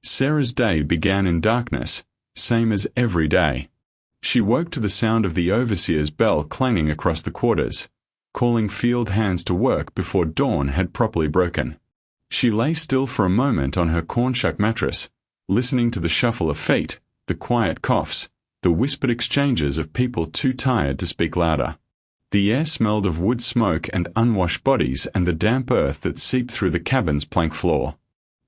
Sarah's day began in darkness, same as every day. She woke to the sound of the overseer's bell clanging across the quarters, calling field hands to work before dawn had properly broken. She lay still for a moment on her cornshuck mattress, listening to the shuffle of feet, the quiet coughs, the whispered exchanges of people too tired to speak louder. The air smelled of wood smoke and unwashed bodies and the damp earth that seeped through the cabin's plank floor.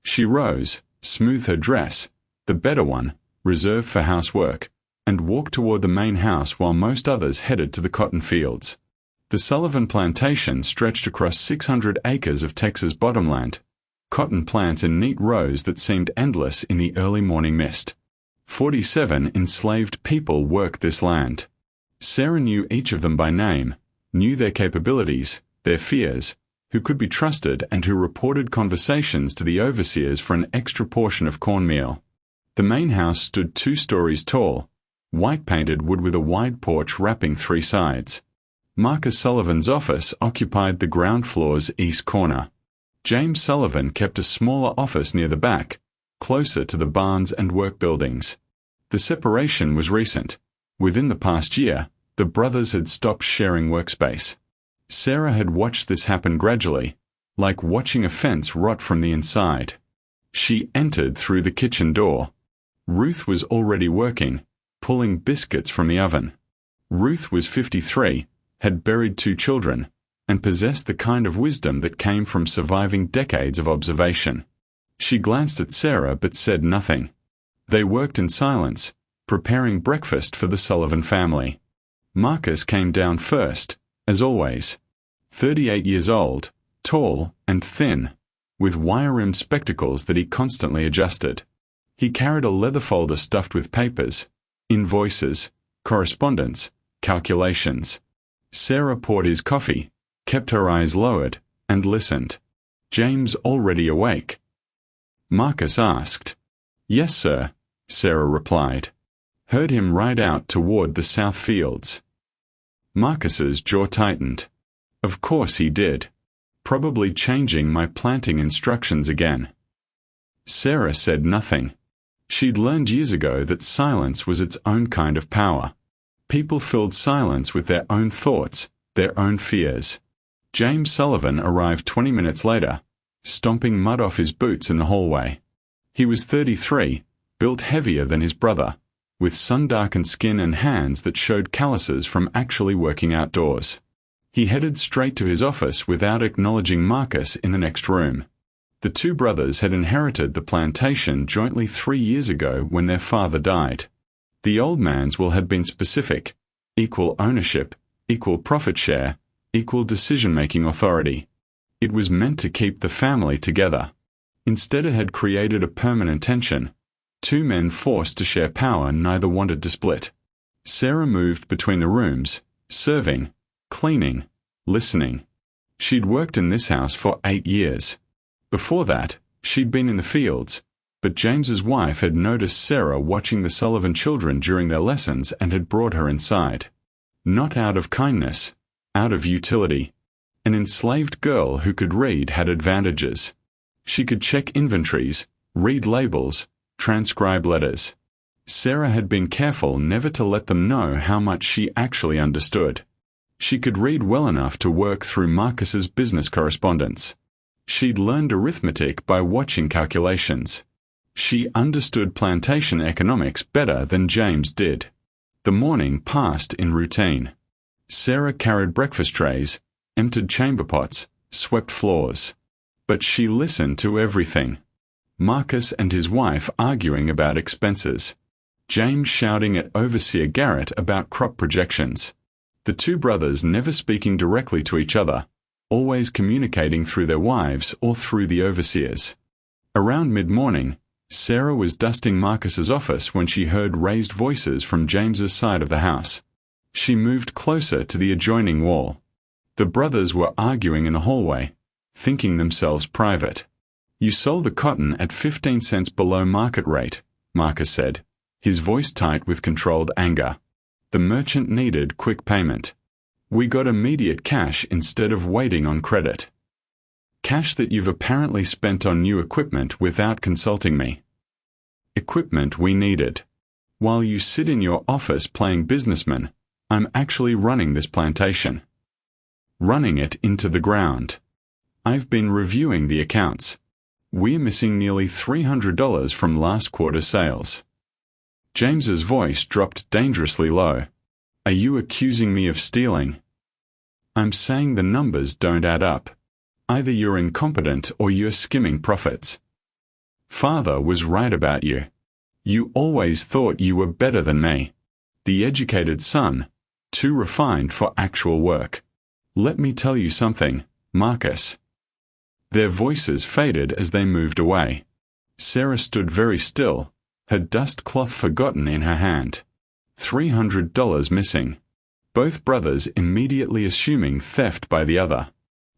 She rose, smoothed her dress, the better one, reserved for housework, and walked toward the main house while most others headed to the cotton fields. The Sullivan plantation stretched across 600 acres of Texas bottomland, cotton plants in neat rows that seemed endless in the early morning mist. 47 enslaved people worked this land. Sarah knew each of them by name, knew their capabilities, their fears, who could be trusted and who reported conversations to the overseers for an extra portion of cornmeal. The main house stood 2 stories tall, white-painted wood with a wide porch wrapping 3 sides. Marcus Sullivan's office occupied the ground floor's east corner. James Sullivan kept a smaller office near the back, closer to the barns and work buildings. The separation was recent. Within the past year, the brothers had stopped sharing workspace. Sarah had watched this happen gradually, like watching a fence rot from the inside. She entered through the kitchen door. Ruth was already working, pulling biscuits from the oven. Ruth was 53, had buried 2 children, and possessed the kind of wisdom that came from surviving decades of observation. She glanced at Sarah but said nothing. They worked in silence, preparing breakfast for the Sullivan family. Marcus came down first, as always. 38 years old, tall and thin, with wire-rimmed spectacles that he constantly adjusted. He carried a leather folder stuffed with papers, invoices, correspondence, calculations. Sarah poured his coffee, kept her eyes lowered, and listened. James already awake? Marcus asked. Yes, sir, Sarah replied. Heard him ride out toward the south fields. Marcus's jaw tightened. Of course he did. Probably changing my planting instructions again. Sarah said nothing. She'd learned years ago that silence was its own kind of power. People filled silence with their own thoughts, their own fears. James Sullivan arrived 20 minutes later, stomping mud off his boots in the hallway. He was 33, built heavier than his brother, with sun-darkened skin and hands that showed calluses from actually working outdoors. He headed straight to his office without acknowledging Marcus in the next room. The 2 brothers had inherited the plantation jointly 3 years ago when their father died. The old man's will had been specific: equal ownership, equal profit share, equal decision-making authority. It was meant to keep the family together. Instead, it had created a permanent tension. 2 men forced to share power neither wanted to split. Sarah moved between the rooms, serving, cleaning, listening. She'd worked in this house for 8 years. Before that, she'd been in the fields, but James's wife had noticed Sarah watching the Sullivan children during their lessons and had brought her inside. Not out of kindness, out of utility. An enslaved girl who could read had advantages. She could check inventories, read labels, transcribe letters. Sarah had been careful never to let them know how much she actually understood. She could read well enough to work through Marcus's business correspondence. She'd learned arithmetic by watching calculations. She understood plantation economics better than James did. The morning passed in routine. Sarah carried breakfast trays, emptied chamber pots, swept floors. But she listened to everything. Marcus and his wife arguing about expenses. James shouting at Overseer Garrett about crop projections. The 2 brothers never speaking directly to each other, always communicating through their wives or through the overseers. Around mid-morning, Sarah was dusting Marcus's office when she heard raised voices from James's side of the house. She moved closer to the adjoining wall. The brothers were arguing in the hallway, thinking themselves private. You sold the cotton at 15 cents below market rate, Marcus said, his voice tight with controlled anger. The merchant needed quick payment. We got immediate cash instead of waiting on credit. Cash that you've apparently spent on new equipment without consulting me. equipment we needed. While you sit in your office playing businessman, I'm actually running this plantation. Running it into the ground. I've been reviewing the accounts. We're missing nearly $300 from last quarter's sales. James's voice dropped dangerously low. Are you accusing me of stealing? I'm saying the numbers don't add up. Either you're incompetent or you're skimming profits. Father was right about you. You always thought you were better than me. The educated son, too refined for actual work. Let me tell you something, Marcus. Their voices faded as they moved away. Sarah stood very still, her dust cloth forgotten in her hand. $300 missing. Both brothers immediately assuming theft by the other,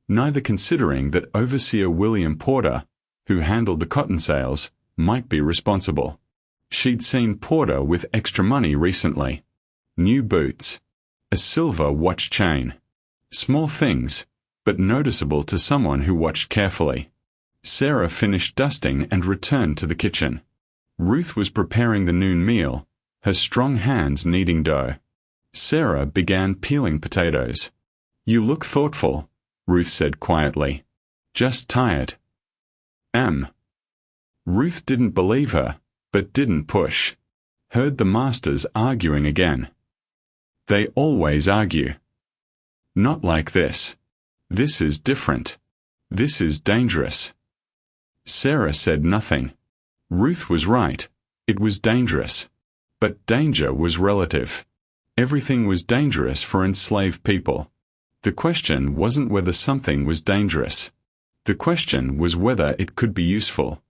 neither considering that Overseer William Porter, who handled the cotton sales, might be responsible. She'd seen Porter with extra money recently. New boots. A silver watch chain. Small things, but noticeable to someone who watched carefully. Sarah finished dusting and returned to the kitchen. Ruth was preparing the noon meal, her strong hands kneading dough. Sarah began peeling potatoes. You look thoughtful, Ruth said quietly. Just tired. Ruth didn't believe her, but didn't push. Heard the masters arguing again. They always argue. Not like this. This is different. This is dangerous. Sarah said nothing. Ruth was right. It was dangerous. But danger was relative. Everything was dangerous for enslaved people. The question wasn't whether something was dangerous. The question was whether it could be useful.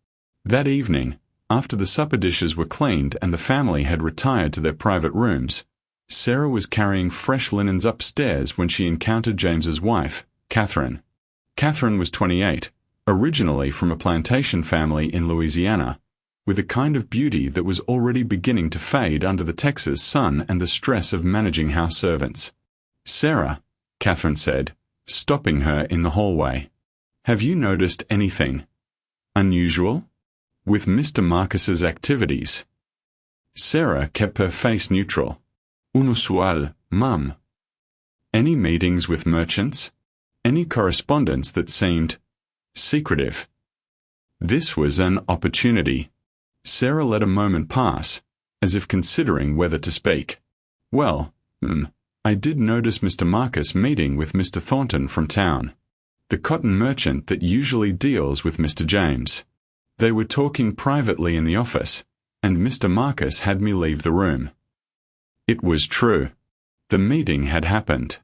That evening, after the supper dishes were cleaned and the family had retired to their private rooms, Sarah was carrying fresh linens upstairs when she encountered James's wife, Catherine. Catherine was 28, originally from a plantation family in Louisiana, with a kind of beauty that was already beginning to fade under the Texas sun and the stress of managing house servants. Sarah, Catherine said, stopping her in the hallway. Have you noticed anything unusual with Mr. Marcus's activities? Sarah kept her face neutral. Unusual, Mum. Any meetings with merchants? Any correspondence that seemed secretive? This was an opportunity. Sarah let a moment pass, as if considering whether to speak. Well, I did notice Mr. Marcus meeting with Mr. Thornton from town, the cotton merchant that usually deals with Mr. James. They were talking privately in the office, and Mr. Marcus had me leave the room. It was true. The meeting had happened,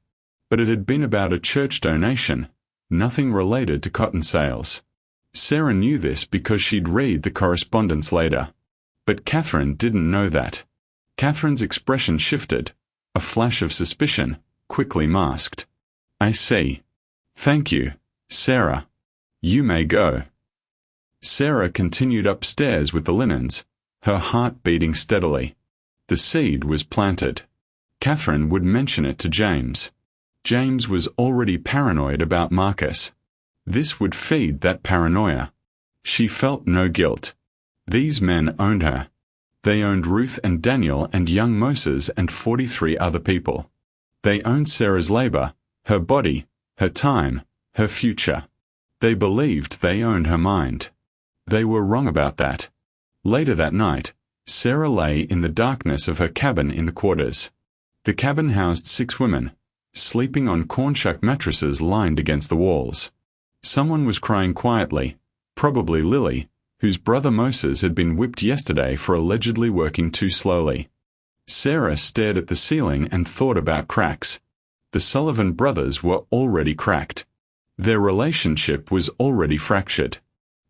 but it had been about a church donation, nothing related to cotton sales. Sarah knew this because she'd read the correspondence later. But Catherine didn't know that. Catherine's expression shifted, a flash of suspicion, quickly masked. I see. Thank you, Sarah. You may go. Sarah continued upstairs with the linens, her heart beating steadily. The seed was planted. Catherine would mention it to James. James was already paranoid about Marcus. This would feed that paranoia. She felt no guilt. These men owned her. They owned Ruth and Daniel and young Moses and 43 other people. They owned Sarah's labor, her body, her time, her future. They believed they owned her mind. They were wrong about that. Later that night, Sarah lay in the darkness of her cabin in the quarters. The cabin housed 6 women, sleeping on corn-shuck mattresses lined against the walls. Someone was crying quietly, probably Lily, whose brother Moses had been whipped yesterday for allegedly working too slowly. Sarah stared at the ceiling and thought about cracks. The Sullivan brothers were already cracked. Their relationship was already fractured.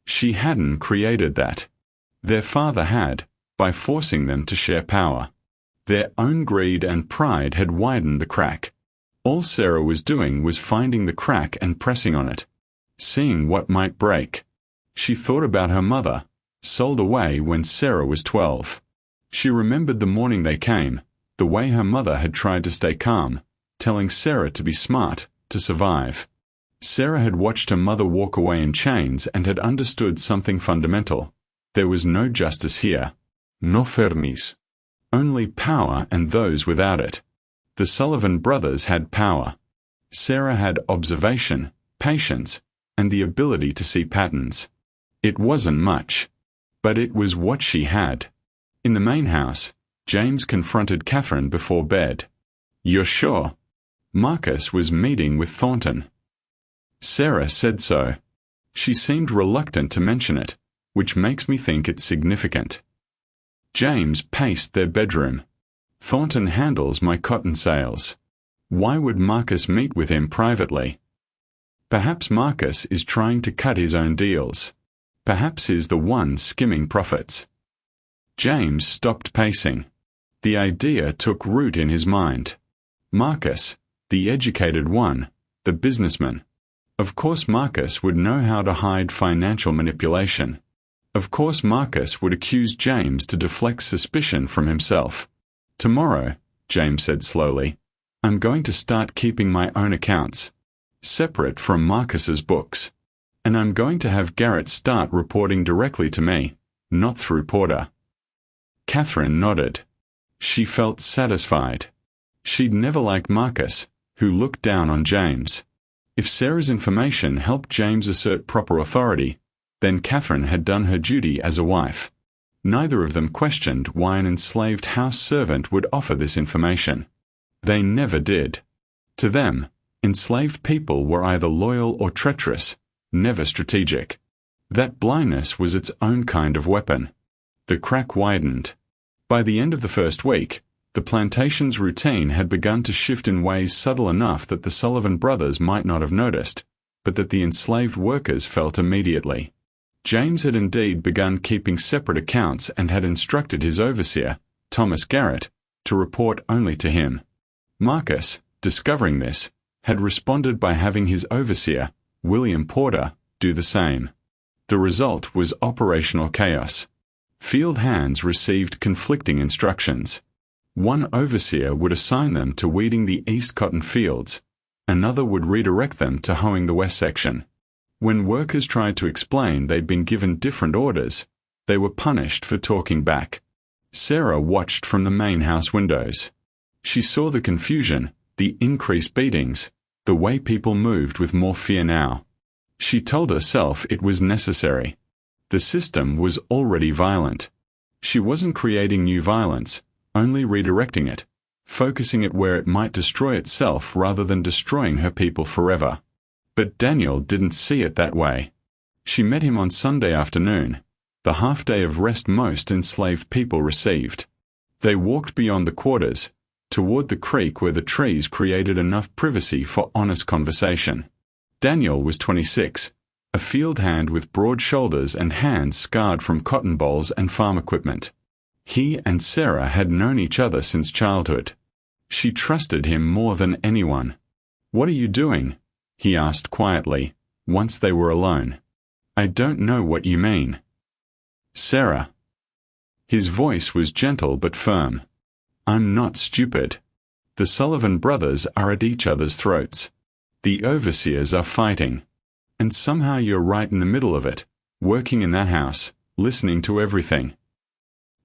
She hadn't created that. Their father had, by forcing them to share power. Their own greed and pride had widened the crack. All Sarah was doing was finding the crack and pressing on it, seeing what might break. She thought about her mother, sold away when Sarah was 12. She remembered the morning they came, the way her mother had tried to stay calm, telling Sarah to be smart, to survive. Sarah had watched her mother walk away in chains and had understood something fundamental. There was no justice here. no fernis. Only power and those without it. The Sullivan brothers had power. Sarah had observation, patience, and the ability to see patterns. It wasn't much, but it was what she had. In the main house, James confronted Catherine before bed. "You're sure?" Marcus was meeting with Thornton. Sarah said so. She seemed reluctant to mention it, which makes me think it's significant. James paced their bedroom. Thornton handles my cotton sales. Why would Marcus meet with him privately? Perhaps Marcus is trying to cut his own deals. Perhaps he's the one skimming profits. James stopped pacing. The idea took root in his mind. Marcus, the educated one, the businessman. Of course Marcus would know how to hide financial manipulation. Of course Marcus would accuse James to deflect suspicion from himself. "Tomorrow," James said slowly, "I'm going to start keeping my own accounts, separate from Marcus's books. And I'm going to have Garrett start reporting directly to me, not through Porter." Catherine nodded. She felt satisfied. She'd never liked Marcus, who looked down on James. If Sarah's information helped James assert proper authority, then Catherine had done her duty as a wife. Neither of them questioned why an enslaved house servant would offer this information. They never did. To them, enslaved people were either loyal or treacherous, never strategic. That blindness was its own kind of weapon. The crack widened. By the end of the first week, the plantation's routine had begun to shift in ways subtle enough that the Sullivan brothers might not have noticed, but that the enslaved workers felt immediately. James had indeed begun keeping separate accounts and had instructed his overseer, Thomas Garrett, to report only to him. Marcus, discovering this, had responded by having his overseer, William Porter, do the same. The result was operational chaos. Field hands received conflicting instructions. One overseer would assign them to weeding the east cotton fields. Another would redirect them to hoeing the west section. When workers tried to explain they'd been given different orders, they were punished for talking back. Sarah watched from the main house windows. She saw the confusion, the increased beatings, the way people moved with more fear now. She told herself it was necessary. The system was already violent. She wasn't creating new violence, only redirecting it, focusing it where it might destroy itself rather than destroying her people forever. But Daniel didn't see it that way. She met him on Sunday afternoon, the half-day of rest most enslaved people received. They walked beyond the quarters, toward the creek where the trees created enough privacy for honest conversation. Daniel was 26, a field hand with broad shoulders and hands scarred from cotton bolls and farm equipment. He and Sarah had known each other since childhood. She trusted him more than anyone. "What are you doing?" he asked quietly, once they were alone. "I don't know what you mean." "Sarah." His voice was gentle but firm. "I'm not stupid. The Sullivan brothers are at each other's throats. The overseers are fighting. And somehow you're right in the middle of it, working in that house, listening to everything."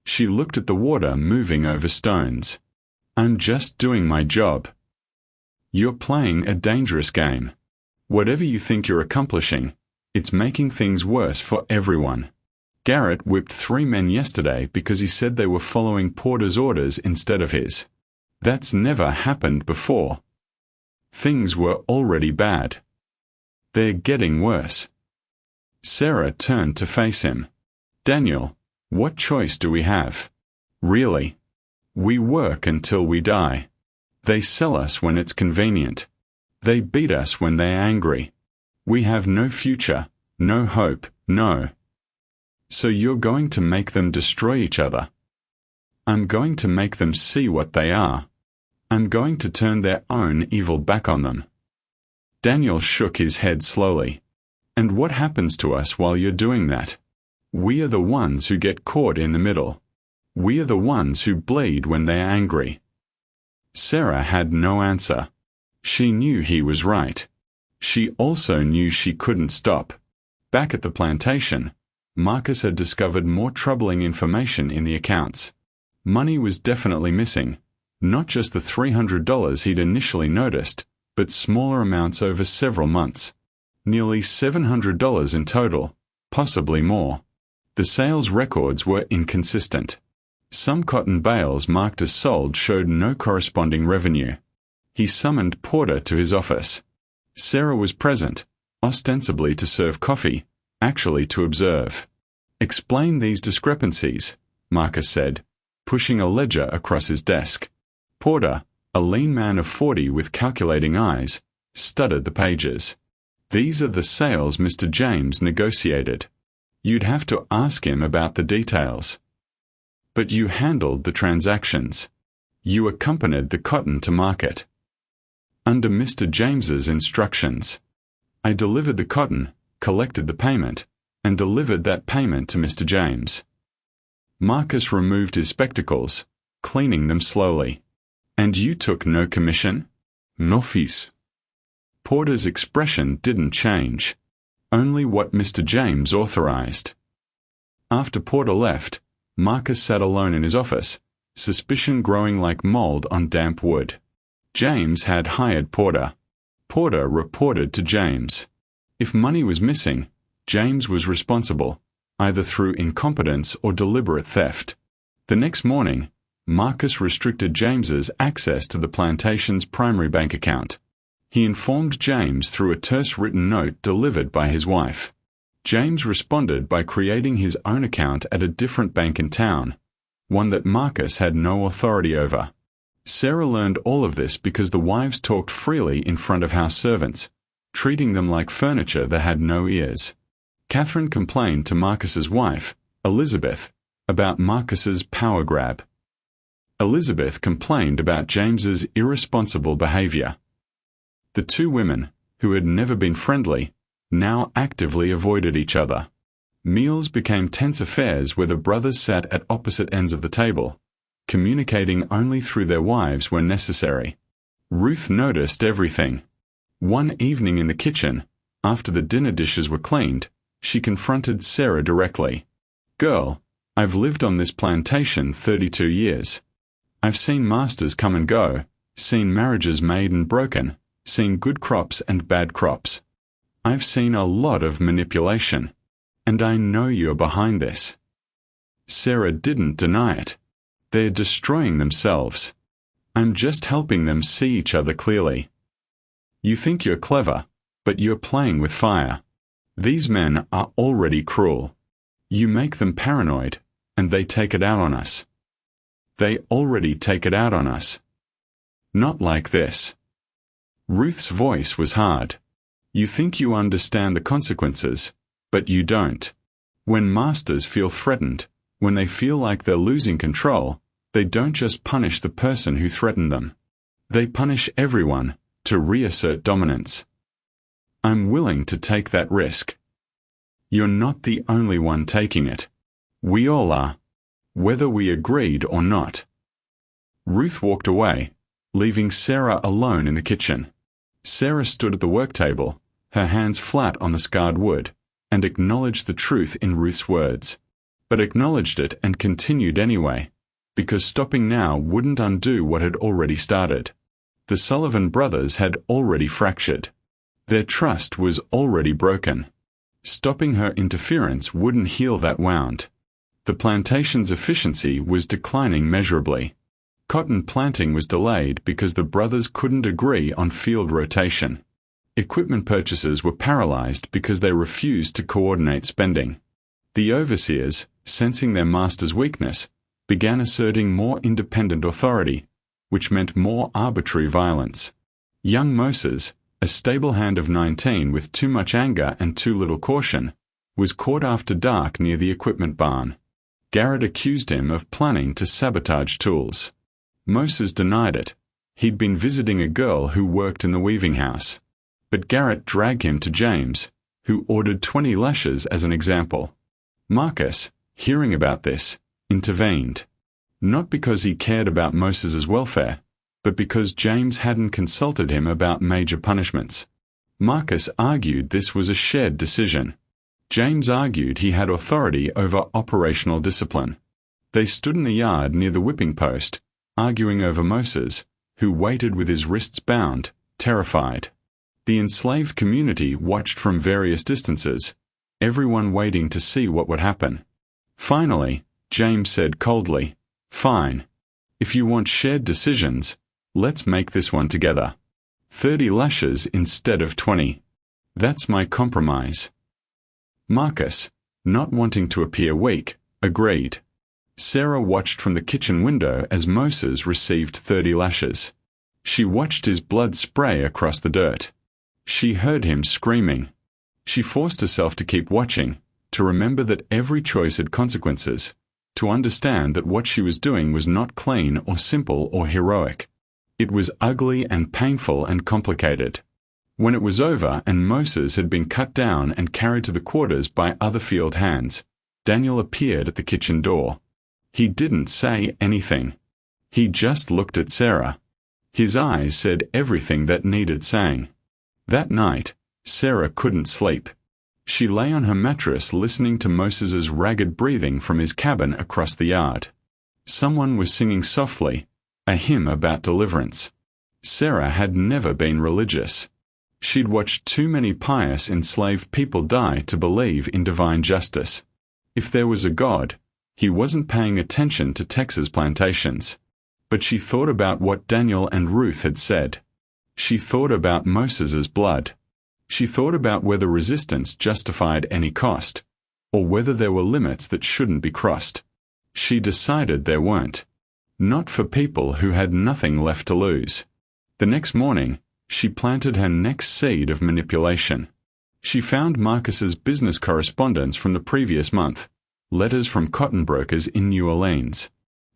She looked at the water moving over stones. "I'm just doing my job." "You're playing a dangerous game. Whatever you think you're accomplishing, it's making things worse for everyone. Garrett whipped 3 men yesterday because he said they were following Porter's orders instead of his. That's never happened before. Things were already bad. They're getting worse." Sarah turned to face him. "Daniel, what choice do we have? Really? We work until we die. They sell us when it's convenient. They beat us when they're angry. We have no future, no hope, no. So you're going to make them destroy each other. I'm going to make them see what they are. I'm going to turn their own evil back on them." Daniel shook his head slowly. "And what happens to us while you're doing that? We are the ones who get caught in the middle. We are the ones who bleed when they are angry." Sarah had no answer. She knew he was right. She also knew she couldn't stop. Back at the plantation, Marcus had discovered more troubling information in the accounts. Money was definitely missing, not just the $300 he'd initially noticed, but smaller amounts over several months. Nearly $700 in total, possibly more. The sales records were inconsistent. Some cotton bales marked as sold showed no corresponding revenue. He summoned Porter to his office. Sarah was present, ostensibly to serve coffee, actually to observe. "Explain these discrepancies," Marcus said, pushing a ledger across his desk. Porter, a lean man of 40 with calculating eyes, studied the pages. "These are the sales Mr. James negotiated. You'd have to ask him about the details. But you handled the transactions. You accompanied the cotton to market. Under Mr. James's instructions. I delivered the cotton, collected the payment, and delivered that payment to Mr. James." Marcus removed his spectacles, cleaning them slowly. "And you took no commission?" "No fees." Porter's expression didn't change. Only what Mr. James authorized. After Porter left, Marcus sat alone in his office, suspicion growing like mold on damp wood. James had hired Porter. Porter reported to James. If money was missing, James was responsible, either through incompetence or deliberate theft. The next morning, Marcus restricted James's access to the plantation's primary bank account. He informed James through a terse written note delivered by his wife. James responded by creating his own account at a different bank in town, one that Marcus had no authority over. Sarah learned all of this because the wives talked freely in front of house servants, treating them like furniture that had no ears. Catherine complained to Marcus's wife, Elizabeth, about Marcus's power grab. Elizabeth complained about James's irresponsible behavior. The two women, who had never been friendly, now actively avoided each other. Meals became tense affairs where the brothers sat at opposite ends of the table, communicating only through their wives when necessary. Ruth noticed everything. One evening in the kitchen, after the dinner dishes were cleaned, she confronted Sarah directly. "Girl, I've lived on this plantation 32 years. I've seen masters come and go, seen marriages made and broken, seen good crops and bad crops. I've seen a lot of manipulation, and I know you're behind this." Sarah didn't deny it. "They're destroying themselves. I'm just helping them see each other clearly. You think you're clever, but you're playing with fire. These men are already cruel. You make them paranoid, and they take it out on us. They already take it out on us. Not like this." Ruth's voice was hard. "You think you understand the consequences, but you don't. When masters feel threatened, when they feel like they're losing control, they don't just punish the person who threatened them. They punish everyone to reassert dominance. I'm willing to take that risk. You're not the only one taking it. We all are, whether we agreed or not." Ruth walked away, leaving Sarah alone in the kitchen. Sarah stood at the work table, her hands flat on the scarred wood, and acknowledged the truth in Ruth's words, but acknowledged it and continued anyway, because stopping now wouldn't undo what had already started. The Sullivan brothers had already fractured. Their trust was already broken. Stopping her interference wouldn't heal that wound. The plantation's efficiency was declining measurably. Cotton planting was delayed because the brothers couldn't agree on field rotation. Equipment purchases were paralyzed because they refused to coordinate spending. The overseers, sensing their master's weakness, began asserting more independent authority, which meant more arbitrary violence. Young Moses, a stable hand of 19 with too much anger and too little caution, was caught after dark near the equipment barn. Garrett accused him of planning to sabotage tools. Moses denied it. He'd been visiting a girl who worked in the weaving house. But Garrett dragged him to James, who ordered 20 lashes as an example. Marcus, hearing about this, intervened. Not because he cared about Moses's welfare, but because James hadn't consulted him about major punishments. Marcus argued this was a shared decision. James argued he had authority over operational discipline. They stood in the yard near the whipping post, arguing over Moses, who waited with his wrists bound, terrified. The enslaved community watched from various distances, everyone waiting to see what would happen. Finally, James said coldly, "Fine. If you want shared decisions, let's make this one together. 30 lashes instead of 20. That's my compromise." Marcus, not wanting to appear weak, agreed. Sarah watched from the kitchen window as Moses received 30 lashes. She watched his blood spray across the dirt. She heard him screaming. She forced herself to keep watching, to remember that every choice had consequences, to understand that what she was doing was not clean or simple or heroic. It was ugly and painful and complicated. When it was over and Moses had been cut down and carried to the quarters by other field hands, Daniel appeared at the kitchen door. He didn't say anything. He just looked at Sarah. His eyes said everything that needed saying. That night, Sarah couldn't sleep. She lay on her mattress listening to Moses's ragged breathing from his cabin across the yard. Someone was singing softly, a hymn about deliverance. Sarah had never been religious. She'd watched too many pious enslaved people die to believe in divine justice. If there was a God, he wasn't paying attention to Texas plantations. But she thought about what Daniel and Ruth had said. She thought about Moses's blood. She thought about whether resistance justified any cost, or whether there were limits that shouldn't be crossed. She decided there weren't. Not for people who had nothing left to lose. The next morning, she planted her next seed of manipulation. She found Marcus's business correspondence from the previous month, letters from cotton brokers in New Orleans.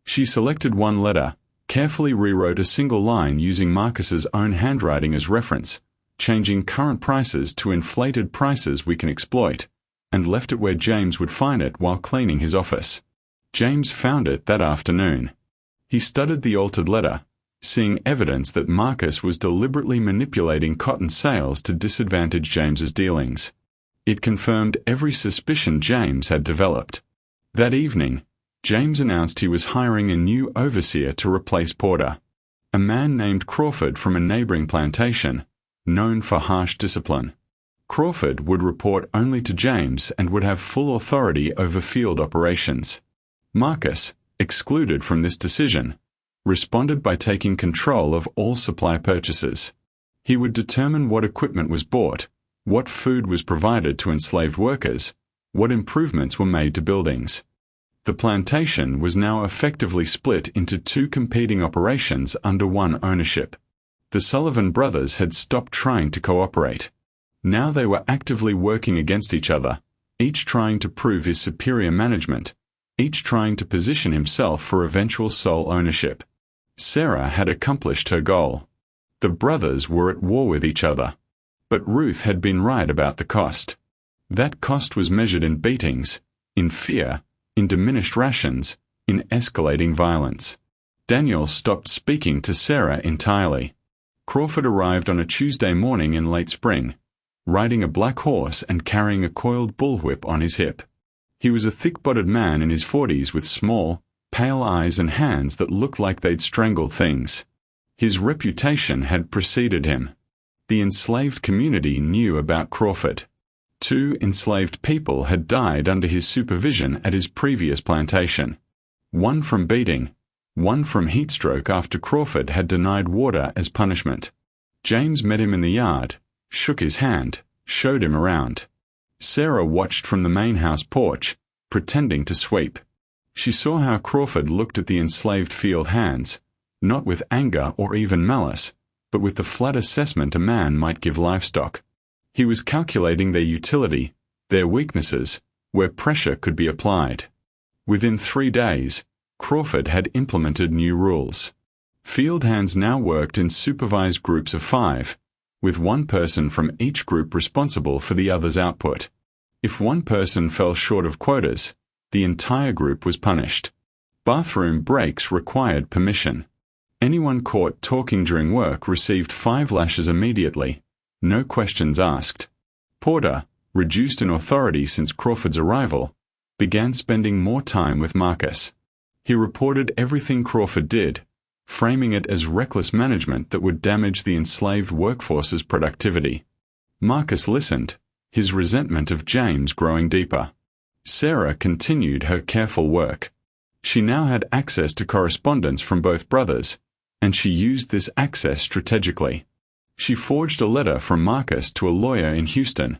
She selected one letter, carefully rewrote a single line using Marcus's own handwriting as reference, changing current prices to inflated prices we can exploit, and left it where James would find it while cleaning his office. James found it that afternoon. He studied the altered letter, seeing evidence that Marcus was deliberately manipulating cotton sales to disadvantage James's dealings. It confirmed every suspicion James had developed. That evening, James announced he was hiring a new overseer to replace Porter, a man named Crawford from a neighboring plantation, known for harsh discipline. Crawford would report only to James and would have full authority over field operations. Marcus, excluded from this decision, responded by taking control of all supply purchases. He would determine what equipment was bought, what food was provided to enslaved workers, what improvements were made to buildings. The plantation was now effectively split into two competing operations under one ownership. The Sullivan brothers had stopped trying to cooperate. Now they were actively working against each other, each trying to prove his superior management, each trying to position himself for eventual sole ownership. Sarah had accomplished her goal. The brothers were at war with each other. But Ruth had been right about the cost. That cost was measured in beatings, in fear, in diminished rations, in escalating violence. Daniel stopped speaking to Sarah entirely. Crawford arrived on a Tuesday morning in late spring, riding a black horse and carrying a coiled bullwhip on his hip. He was a thick-bodied man in his 40s with small, pale eyes and hands that looked like they'd strangled things. His reputation had preceded him. The enslaved community knew about Crawford. 2 enslaved people had died under his supervision at his previous plantation. One from beating, one from heat stroke after Crawford had denied water as punishment. James met him in the yard, shook his hand, showed him around. Sarah watched from the main house porch, pretending to sweep. She saw how Crawford looked at the enslaved field hands, not with anger or even malice, but with the flat assessment a man might give livestock. He was calculating their utility, their weaknesses, where pressure could be applied. Within 3 days, Crawford had implemented new rules. Field hands now worked in supervised groups of 5, with one person from each group responsible for the other's output. If one person fell short of quotas, the entire group was punished. Bathroom breaks required permission. Anyone caught talking during work received 5 lashes immediately, no questions asked. Porter, reduced in authority since Crawford's arrival, began spending more time with Marcus. He reported everything Crawford did, framing it as reckless management that would damage the enslaved workforce's productivity. Marcus listened, his resentment of James growing deeper. Sarah continued her careful work. She now had access to correspondence from both brothers, and she used this access strategically. She forged a letter from Marcus to a lawyer in Houston,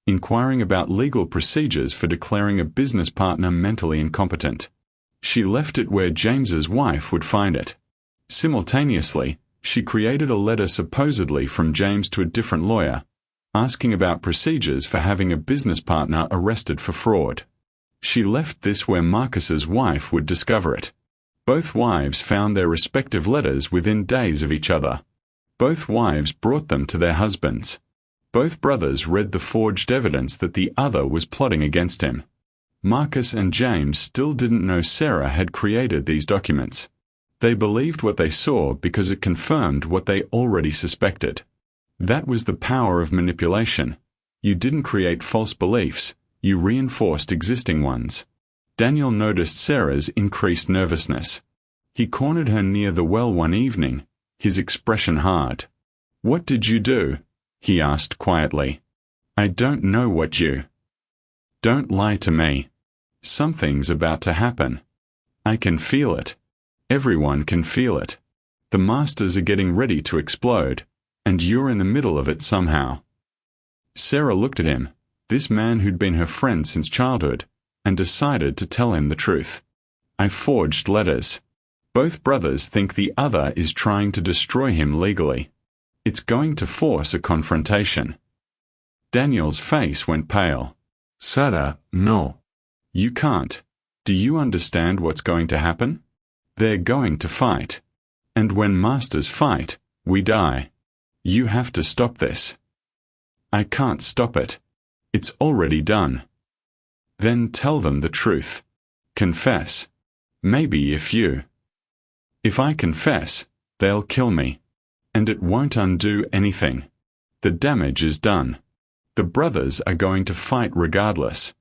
inquiring about legal procedures for declaring a business partner mentally incompetent. She left it where James's wife would find it. Simultaneously, she created a letter supposedly from James to a different lawyer, asking about procedures for having a business partner arrested for fraud. She left this where Marcus's wife would discover it. Both wives found their respective letters within days of each other. Both wives brought them to their husbands. Both brothers read the forged evidence that the other was plotting against him. Marcus and James still didn't know Sarah had created these documents. They believed what they saw because it confirmed what they already suspected. That was the power of manipulation. You didn't create false beliefs, you reinforced existing ones. Daniel noticed Sarah's increased nervousness. He cornered her near the well one evening, his expression hard. "What did you do?" he asked quietly. "I don't know what you." "Don't lie to me. Something's about to happen. I can feel it. Everyone can feel it. The masters are getting ready to explode, and you're in the middle of it somehow." Sarah looked at him, this man who'd been her friend since childhood, and decided to tell him the truth. "I forged letters. Both brothers think the other is trying to destroy him legally. It's going to force a confrontation." Daniel's face went pale. "Sarah, no. You can't. Do you understand what's going to happen? They're going to fight. And when masters fight, we die. You have to stop this." "I can't stop it. It's already done." "Then tell them the truth. Confess. Maybe if I confess, they'll kill me. And it won't undo anything. The damage is done. The brothers are going to fight regardless."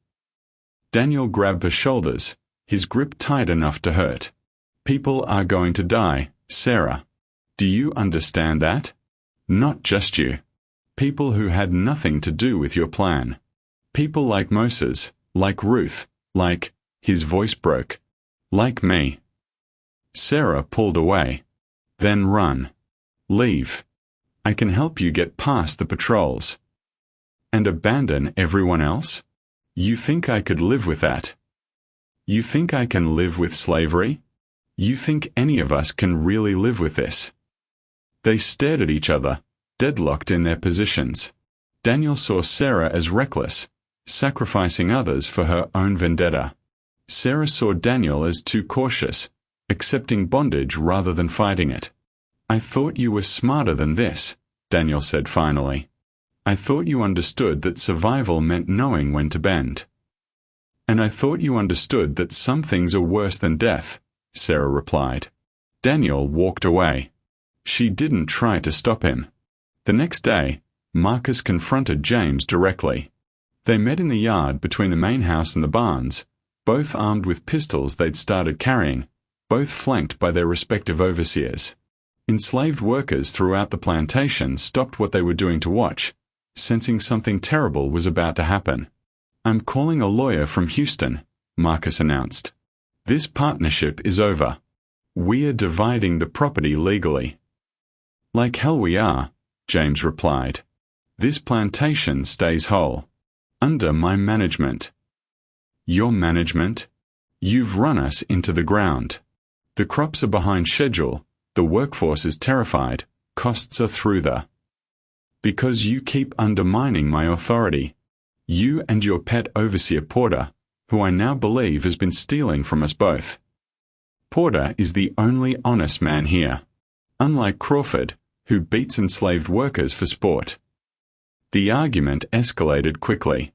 Daniel grabbed her shoulders, his grip tight enough to hurt. "People are going to die, Sarah. Do you understand that? Not just you. People who had nothing to do with your plan. People like Moses, like Ruth, like," his voice broke, "like me." Sarah pulled away. "Then run. Leave. I can help you get past the patrols." "And abandon everyone else? You think I could live with that? You think I can live with slavery? You think any of us can really live with this?" They stared at each other, deadlocked in their positions. Daniel saw Sarah as reckless, sacrificing others for her own vendetta. Sarah saw Daniel as too cautious, accepting bondage rather than fighting it. "I thought you were smarter than this," Daniel said finally. "I thought you understood that survival meant knowing when to bend." "And I thought you understood that some things are worse than death," Sarah replied. Daniel walked away. She didn't try to stop him. The next day, Marcus confronted James directly. They met in the yard between the main house and the barns, both armed with pistols they'd started carrying, both flanked by their respective overseers. Enslaved workers throughout the plantation stopped what they were doing to watch, sensing something terrible was about to happen. "I'm calling a lawyer from Houston," Marcus announced. "This partnership is over. We are dividing the property legally." "Like hell we are," James replied. "This plantation stays whole. Under my management." "Your management? You've run us into the ground. The crops are behind schedule, the workforce is terrified, costs are through the. Because you keep undermining my authority. You and your pet overseer Porter, who I now believe has been stealing from us both. Porter is the only honest man here. Unlike Crawford, who beats enslaved workers for sport." The argument escalated quickly.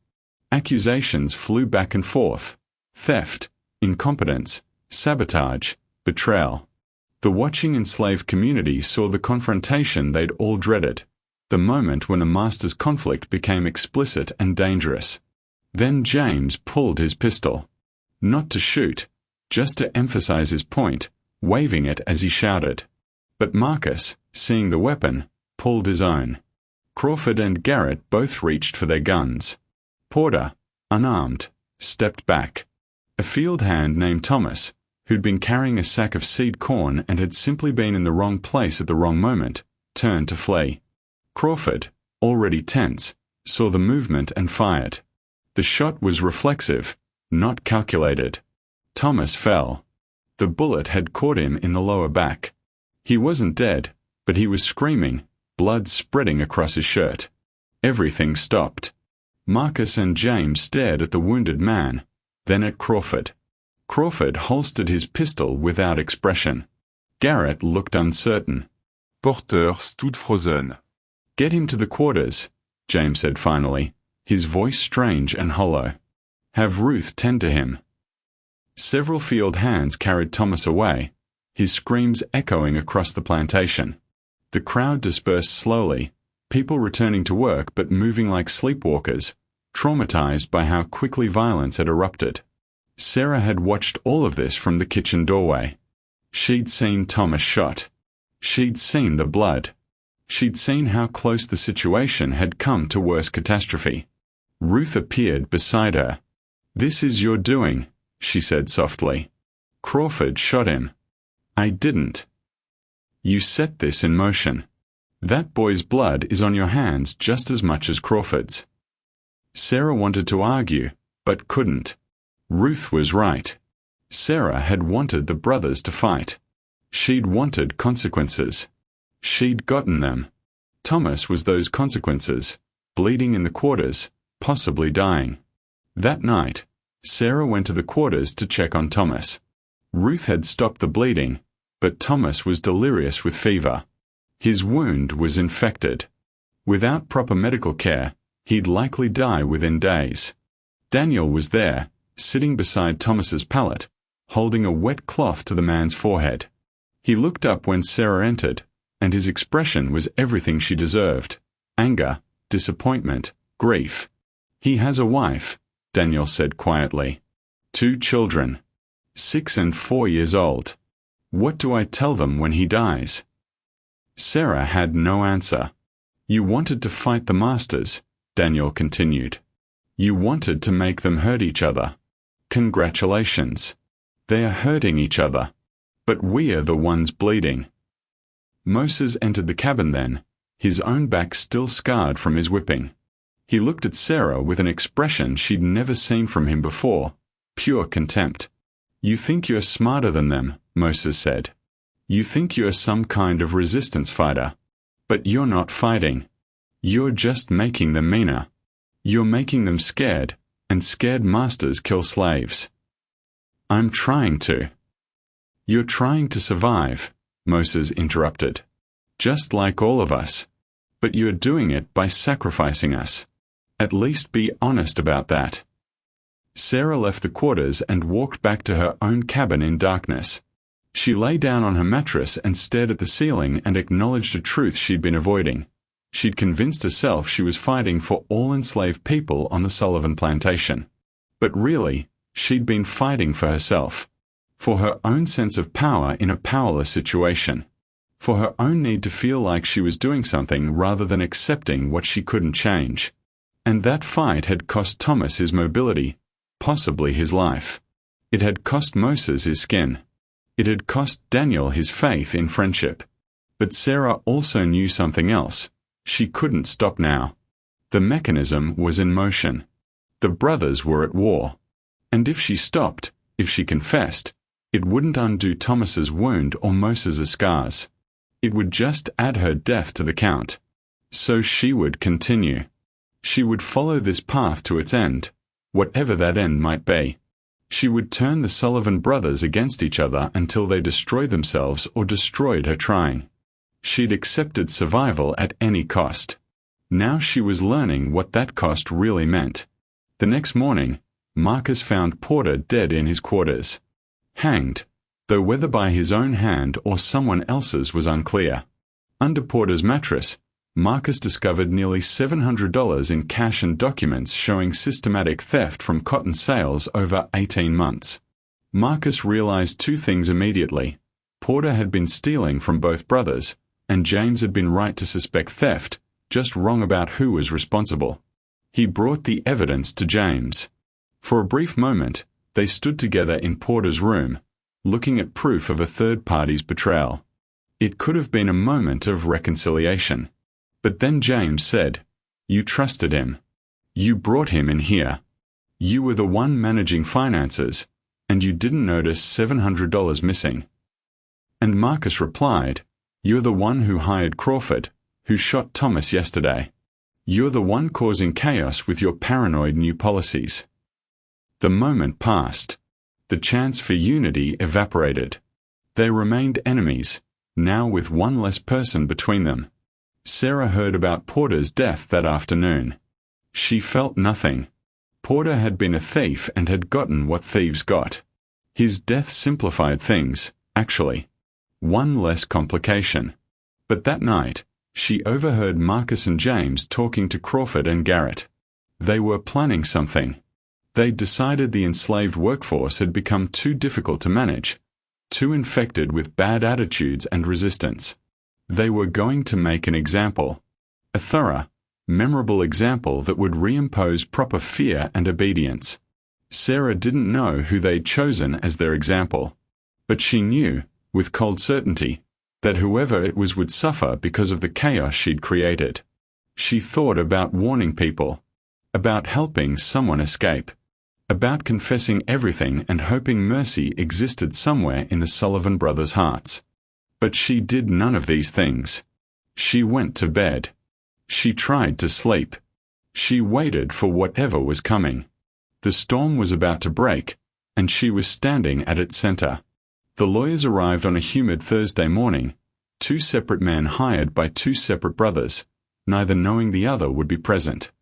Accusations flew back and forth. Theft, incompetence, sabotage, betrayal. The watching enslaved community saw the confrontation they'd all dreaded. the moment when the master's conflict became explicit and dangerous. Then James pulled his pistol. Not to shoot, just to emphasize his point, waving it as he shouted. But Marcus, seeing the weapon, pulled his own. Crawford and Garrett both reached for their guns. Porter, unarmed, stepped back. A field hand named Thomas, who'd been carrying a sack of seed corn and had simply been in the wrong place at the wrong moment, turned to flee. Crawford, already tense, saw the movement and fired. The shot was reflexive, not calculated. Thomas fell. The bullet had caught him in the lower back. He wasn't dead, but he was screaming, blood spreading across his shirt. Everything stopped. Marcus and James stared at the wounded man, then at Crawford. Crawford holstered his pistol without expression. Garrett looked uncertain. Porter stood frozen. "Get him to the quarters," James said finally, his voice strange and hollow. "Have Ruth tend to him." Several field hands carried Thomas away, his screams echoing across the plantation. The crowd dispersed slowly, people returning to work but moving like sleepwalkers, traumatized by how quickly violence had erupted. Sarah had watched all of this from the kitchen doorway. She'd seen Thomas shot. She'd seen the blood. She'd seen how close the situation had come to worse catastrophe. Ruth appeared beside her. "This is your doing," she said softly. "Crawford shot him." "I didn't." "You set this in motion. That boy's blood is on your hands just as much as Crawford's." Sarah wanted to argue, but couldn't. Ruth was right. Sarah had wanted the brothers to fight. She'd wanted consequences. She'd gotten them. Thomas was those consequences, bleeding in the quarters, possibly dying. That night, Sarah went to the quarters to check on Thomas. Ruth had stopped the bleeding, but Thomas was delirious with fever. His wound was infected. Without proper medical care, he'd likely die within days. Daniel was there, sitting beside Thomas's pallet, holding a wet cloth to the man's forehead. He looked up when Sarah entered, and his expression was everything she deserved: anger, disappointment, grief. "He has a wife," Daniel said quietly. "2 children. 6 and 4 years old. What do I tell them when he dies?" Sarah had no answer. "You wanted to fight the masters," Daniel continued. "You wanted to make them hurt each other. Congratulations. They are hurting each other. But we are the ones bleeding." Moses entered the cabin then, his own back still scarred from his whipping. He looked at Sarah with an expression she'd never seen from him before, pure contempt. "You think you're smarter than them," Moses said. "You think you're some kind of resistance fighter. But you're not fighting. You're just making them meaner. You're making them scared, and scared masters kill slaves." "I'm trying to." "You're trying to survive," Moses interrupted. "Just like all of us. But you're doing it by sacrificing us. At least be honest about that." Sarah left the quarters and walked back to her own cabin in darkness. She lay down on her mattress and stared at the ceiling and acknowledged a truth she'd been avoiding. She'd convinced herself she was fighting for all enslaved people on the Sullivan plantation. But really, she'd been fighting for herself. For her own sense of power in a powerless situation. For her own need to feel like she was doing something rather than accepting what she couldn't change. And that fight had cost Thomas his mobility, possibly his life. It had cost Moses his skin. It had cost Daniel his faith in friendship. But Sarah also knew something else. She couldn't stop now. The mechanism was in motion. The brothers were at war. And if she stopped, if she confessed, it wouldn't undo Thomas's wound or Moses' scars. It would just add her death to the count. So she would continue. She would follow this path to its end, whatever that end might be. She would turn the Sullivan brothers against each other until they destroyed themselves or destroyed her trying. She'd accepted survival at any cost. Now she was learning what that cost really meant. The next morning, Marcus found Porter dead in his quarters. Hanged, though whether by his own hand or someone else's was unclear. Under Porter's mattress, Marcus discovered nearly $700 in cash and documents showing systematic theft from cotton sales over 18 months. Marcus realized two things immediately. Porter had been stealing from both brothers, and James had been right to suspect theft, just wrong about who was responsible. He brought the evidence to James. For a brief moment, they stood together in Porter's room, looking at proof of a third party's betrayal. It could have been a moment of reconciliation. But then James said, "You trusted him. You brought him in here. You were the one managing finances, and you didn't notice $700 missing." And Marcus replied, "You're the one who hired Crawford, who shot Thomas yesterday. You're the one causing chaos with your paranoid new policies." The moment passed. The chance for unity evaporated. They remained enemies, now with one less person between them. Sarah heard about Porter's death that afternoon. She felt nothing. Porter had been a thief and had gotten what thieves got. His death simplified things, actually. One less complication. But that night, she overheard Marcus and James talking to Crawford and Garrett. They were planning something. They'd decided the enslaved workforce had become too difficult to manage, too infected with bad attitudes and resistance. They were going to make an example. A thorough, memorable example that would reimpose proper fear and obedience. Sarah didn't know who they'd chosen as their example. But she knew, with cold certainty, that whoever it was would suffer because of the chaos she'd created. She thought about warning people, about helping someone escape, about confessing everything and hoping mercy existed somewhere in the Sullivan brothers' hearts. But she did none of these things. She went to bed. She tried to sleep. She waited for whatever was coming. The storm was about to break, and she was standing at its center. The lawyers arrived on a humid Thursday morning, two separate men hired by two separate brothers, neither knowing the other would be present.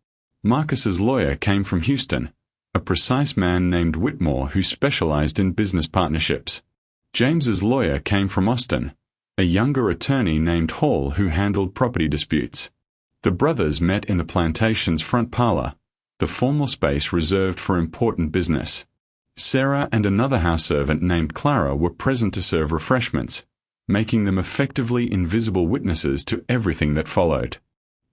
Marcus's lawyer came from Houston, a precise man named Whitmore who specialized in business partnerships. James's lawyer came from Austin, a younger attorney named Hall who handled property disputes. The brothers met in the plantation's front parlor, the formal space reserved for important business. Sarah and another house servant named Clara were present to serve refreshments, making them effectively invisible witnesses to everything that followed.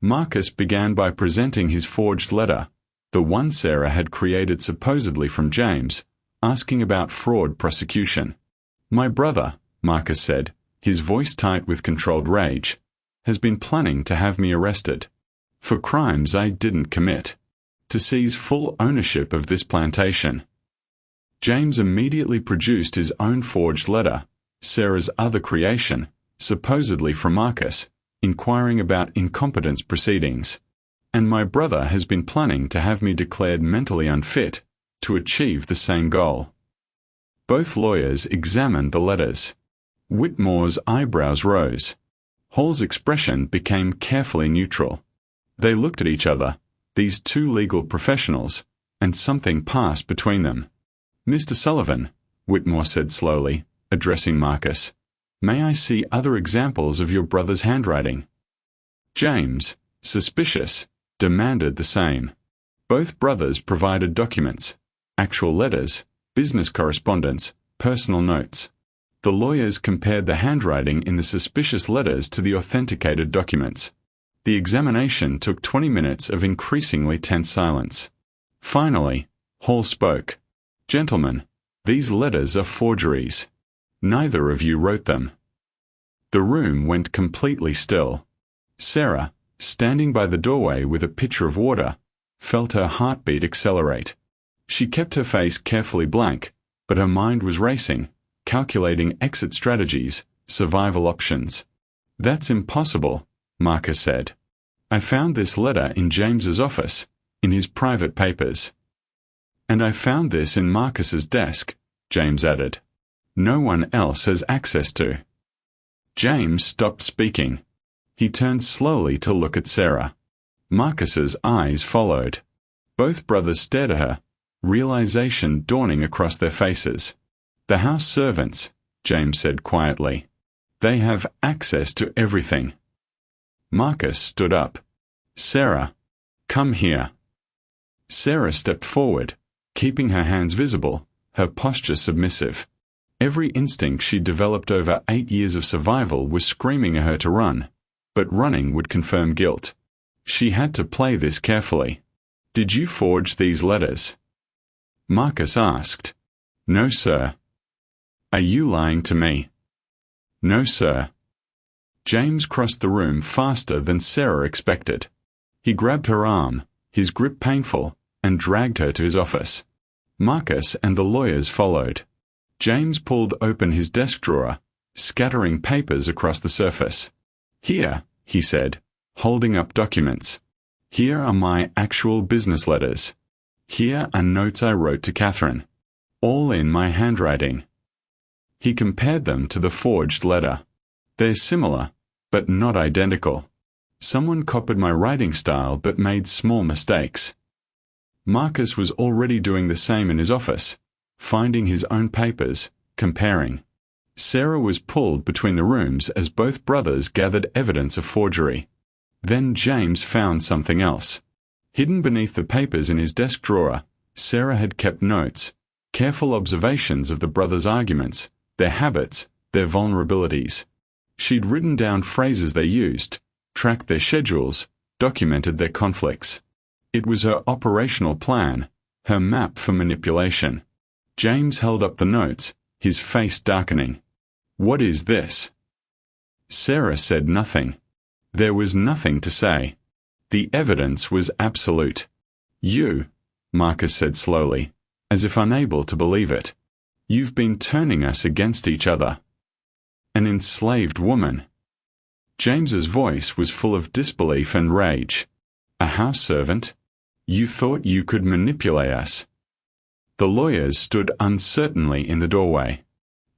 Marcus began by presenting his forged letter, the one Sarah had created supposedly from James, asking about fraud prosecution. "My brother," Marcus said, his voice tight with controlled rage, "has been planning to have me arrested. For crimes I didn't commit. To seize full ownership of this plantation." James immediately produced his own forged letter, Sarah's other creation, supposedly from Marcus, inquiring about incompetence proceedings. "And my brother has been planning to have me declared mentally unfit to achieve the same goal." Both lawyers examined the letters. Whitmore's eyebrows rose. Hall's expression became carefully neutral. They looked at each other, these two legal professionals, and something passed between them. "Mr. Sullivan," Whitmore said slowly, addressing Marcus, "may I see other examples of your brother's handwriting?" James, suspicious, demanded the same. Both brothers provided documents, actual letters, business correspondence, personal notes. The lawyers compared the handwriting in the suspicious letters to the authenticated documents. The examination took 20 minutes of increasingly tense silence. Finally, Hall spoke. "Gentlemen, these letters are forgeries. Neither of you wrote them." The room went completely still. Sarah, standing by the doorway with a pitcher of water, felt her heartbeat accelerate. She kept her face carefully blank, but her mind was racing, calculating exit strategies, survival options. "That's impossible," Marcus said. "I found this letter in James's office, in his private papers." "And I found this in Marcus's desk," James added. "No one else has access to." James stopped speaking. He turned slowly to look at Sarah. Marcus's eyes followed. Both brothers stared at her, realization dawning across their faces. "The house servants," James said quietly. "They have access to everything." Marcus stood up. Sarah, come here. Sarah stepped forward, keeping her hands visible, her posture submissive. Every instinct she'd developed over 8 years of survival was screaming at her to run, but running would confirm guilt. She had to play this carefully. Did you forge these letters? Marcus asked. No, sir. Are you lying to me? No, sir. James crossed the room faster than Sarah expected. He grabbed her arm, his grip painful, and dragged her to his office. Marcus and the lawyers followed. James pulled open his desk drawer, scattering papers across the surface. Here, he said, holding up documents. Here are my actual business letters. Here are notes I wrote to Catherine. All in my handwriting. He compared them to the forged letter. They're similar, but not identical. Someone copied my writing style but made small mistakes. Marcus was already doing the same in his office, finding his own papers, comparing. Sarah was pulled between the rooms as both brothers gathered evidence of forgery. Then James found something else. Hidden beneath the papers in his desk drawer, Sarah had kept notes, careful observations of the brothers' arguments, their habits, their vulnerabilities. She'd written down phrases they used, tracked their schedules, documented their conflicts. It was her operational plan, her map for manipulation. James held up the notes, his face darkening. What is this? Sarah said nothing. There was nothing to say. The evidence was absolute. You, Marcus said slowly, as if unable to believe it. You've been turning us against each other. An enslaved woman. James's voice was full of disbelief and rage. A house servant? You thought you could manipulate us. The lawyers stood uncertainly in the doorway.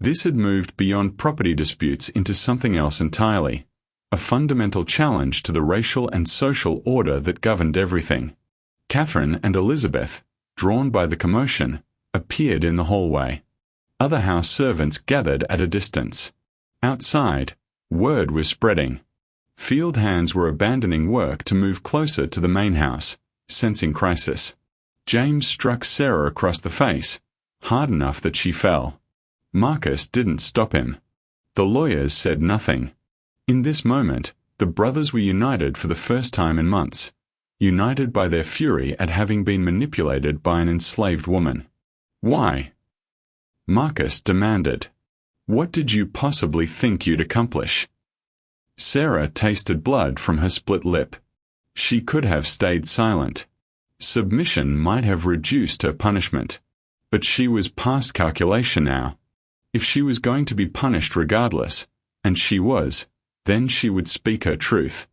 This had moved beyond property disputes into something else entirely, a fundamental challenge to the racial and social order that governed everything. Catherine and Elizabeth, drawn by the commotion, appeared in the hallway. Other house servants gathered at a distance. Outside, word was spreading. Field hands were abandoning work to move closer to the main house, sensing crisis. James struck Sarah across the face, hard enough that she fell. Marcus didn't stop him. The lawyers said nothing. In this moment, the brothers were united for the first time in months, united by their fury at having been manipulated by an enslaved woman. Why? Marcus demanded. What did you possibly think you'd accomplish? Sarah tasted blood from her split lip. She could have stayed silent. Submission might have reduced her punishment. But she was past calculation now. If she was going to be punished regardless, and she was, then she would speak her truth.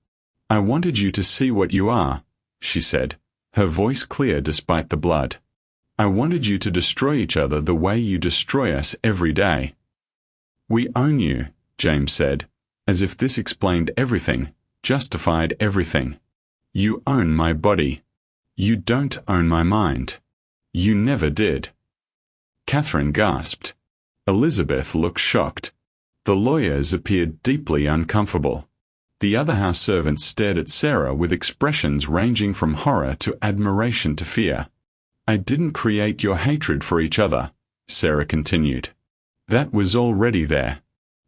I wanted you to see what you are, she said, her voice clear despite the blood. I wanted you to destroy each other the way you destroy us every day. We own you, James said, as if this explained everything, justified everything. You own my body. You don't own my mind. You never did. Catherine gasped. Elizabeth looked shocked. The lawyers appeared deeply uncomfortable. The other house servants stared at Sarah with expressions ranging from horror to admiration to fear. I didn't create your hatred for each other, Sarah continued. That was already there.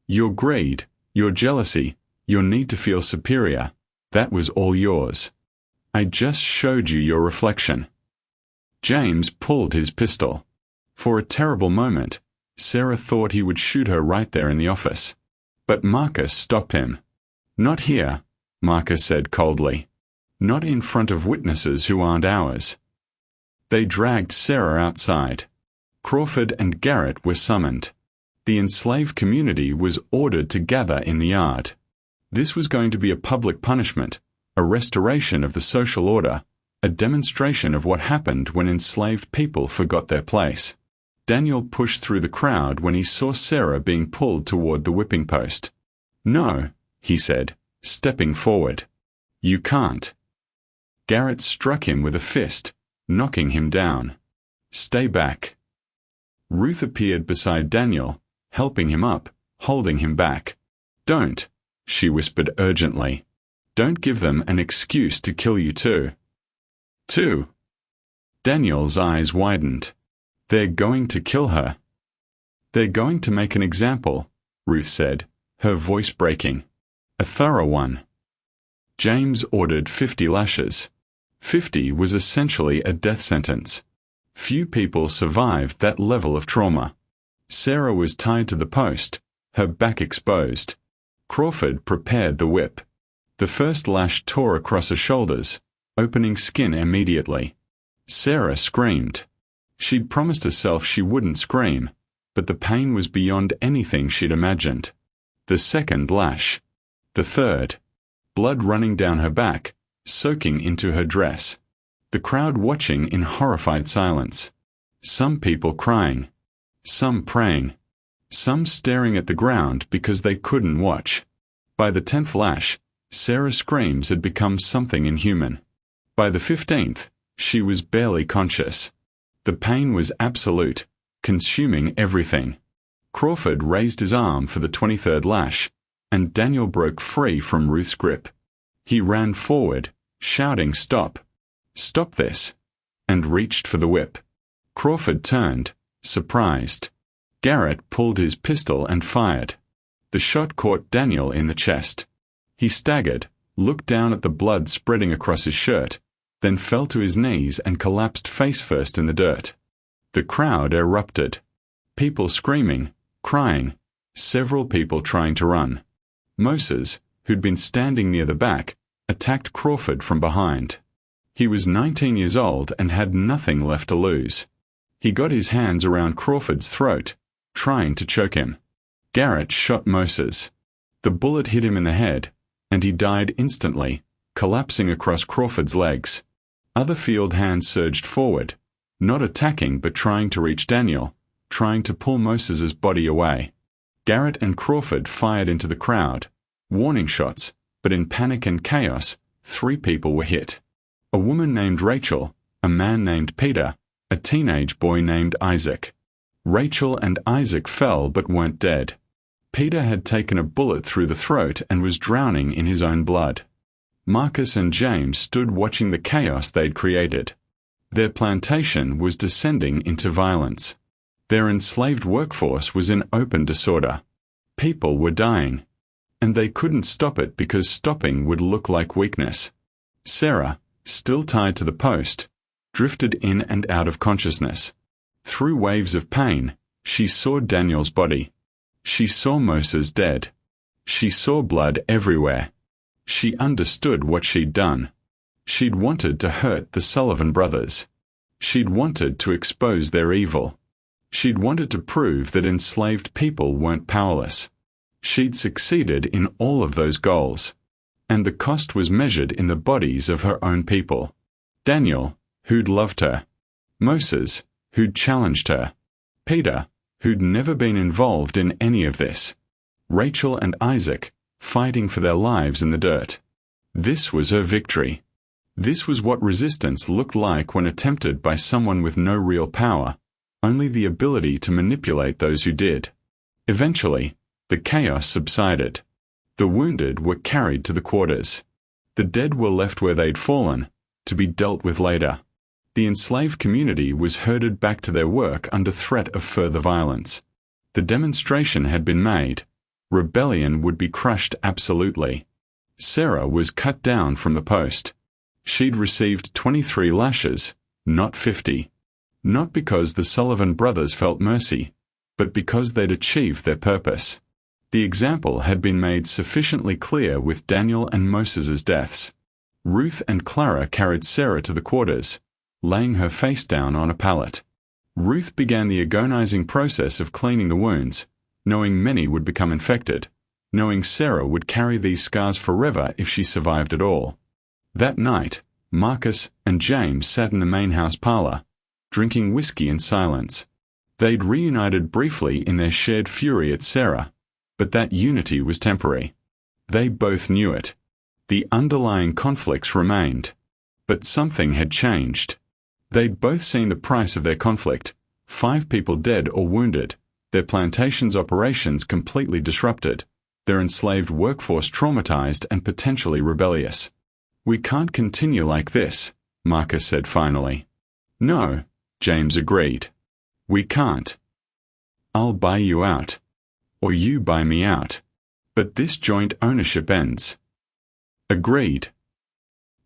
Your greed, your jealousy, your need to feel superior, that was all yours. I just showed you your reflection. James pulled his pistol. For a terrible moment, Sarah thought he would shoot her right there in the office. But Marcus stopped him. Not here, Marcus said coldly. Not in front of witnesses who aren't ours. They dragged Sarah outside. Crawford and Garrett were summoned. The enslaved community was ordered to gather in the yard. This was going to be a public punishment, a restoration of the social order, a demonstration of what happened when enslaved people forgot their place. Daniel pushed through the crowd when he saw Sarah being pulled toward the whipping post. No, he said, stepping forward. You can't. Garrett struck him with a fist, knocking him down. Stay back. Ruth appeared beside Daniel, helping him up, holding him back. Don't, she whispered urgently. Don't give them an excuse to kill you too. 2. Daniel's eyes widened. They're going to kill her. They're going to make an example, Ruth said, her voice breaking. A thorough one. James ordered 50 lashes. 50 was essentially a death sentence. Few people survived that level of trauma. Sarah was tied to the post, her back exposed. Crawford prepared the whip. The first lash tore across her shoulders, opening skin immediately. Sarah screamed. She'd promised herself she wouldn't scream, but the pain was beyond anything she'd imagined. The second lash. The third. Blood running down her back, soaking into her dress. The crowd watching in horrified silence. Some people crying. Some praying. Some staring at the ground because they couldn't watch. By the 10th lash, Sarah's screams had become something inhuman. By the 15th, she was barely conscious. The pain was absolute, consuming everything. Crawford raised his arm for the 23rd lash, and Daniel broke free from Ruth's grip. He ran forward, shouting, "Stop! Stop this!" and reached for the whip. Crawford turned, surprised. Garrett pulled his pistol and fired. The shot caught Daniel in the chest. He staggered, looked down at the blood spreading across his shirt, then fell to his knees and collapsed face first in the dirt. The crowd erupted. People screaming, crying, several people trying to run. Moses, who'd been standing near the back, attacked Crawford from behind. He was 19 years old and had nothing left to lose. He got his hands around Crawford's throat, trying to choke him. Garrett shot Moses. The bullet hit him in the head, and he died instantly, collapsing across Crawford's legs. Other field hands surged forward, not attacking but trying to reach Daniel, trying to pull Moses's body away. Garrett and Crawford fired into the crowd, warning shots, but in panic and chaos, 3 people were hit. A woman named Rachel, a man named Peter, a teenage boy named Isaac. Rachel and Isaac fell but weren't dead. Peter had taken a bullet through the throat and was drowning in his own blood. Marcus and James stood watching the chaos they'd created. Their plantation was descending into violence. Their enslaved workforce was in open disorder. People were dying. And they couldn't stop it because stopping would look like weakness. Sarah, still tied to the post, drifted in and out of consciousness. Through waves of pain, she saw Daniel's body. She saw Moses dead. She saw blood everywhere. She understood what she'd done. She'd wanted to hurt the Sullivan brothers. She'd wanted to expose their evil. She'd wanted to prove that enslaved people weren't powerless. She'd succeeded in all of those goals. And the cost was measured in the bodies of her own people. Daniel, who'd loved her. Moses, who'd challenged her. Peter, who'd never been involved in any of this. Rachel and Isaac, fighting for their lives in the dirt. This was her victory. This was what resistance looked like when attempted by someone with no real power, only the ability to manipulate those who did. Eventually, the chaos subsided. The wounded were carried to the quarters. The dead were left where they'd fallen, to be dealt with later. The enslaved community was herded back to their work under threat of further violence. The demonstration had been made. Rebellion would be crushed absolutely. Sarah was cut down from the post. She'd received 23 lashes, not 50. Not because the Sullivan brothers felt mercy, but because they'd achieved their purpose. The example had been made sufficiently clear with Daniel and Moses's deaths. Ruth and Clara carried Sarah to the quarters, laying her face down on a pallet. Ruth began the agonizing process of cleaning the wounds, knowing many would become infected, knowing Sarah would carry these scars forever if she survived at all. That night, Marcus and James sat in the main house parlor, drinking whiskey in silence. They'd reunited briefly in their shared fury at Sarah, but that unity was temporary. They both knew it. The underlying conflicts remained. But something had changed. They'd both seen the price of their conflict, 5 people dead or wounded, their plantation's operations completely disrupted, their enslaved workforce traumatized and potentially rebellious. "We can't continue like this," Marcus said finally. "No," James agreed. "We can't. I'll buy you out. Or you buy me out. But this joint ownership ends." "Agreed."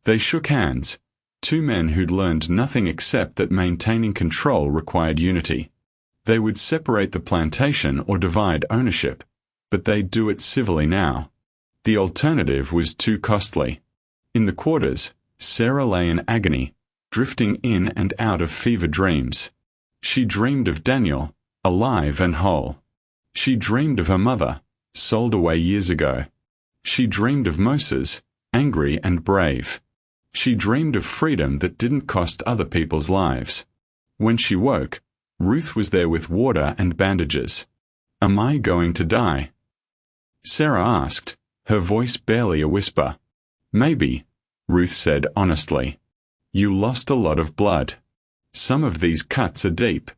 They shook hands, two men who'd learned nothing except that maintaining control required unity. They would separate the plantation or divide ownership, but they'd do it civilly now. The alternative was too costly. In the quarters, Sarah lay in agony, drifting in and out of fever dreams. She dreamed of Daniel, alive and whole. She dreamed of her mother, sold away years ago. She dreamed of Moses, angry and brave. She dreamed of freedom that didn't cost other people's lives. When she woke, Ruth was there with water and bandages. "Am I going to die?" Sarah asked, her voice barely a whisper. "Maybe," Ruth said honestly. "You lost a lot of blood. Some of these cuts are deep."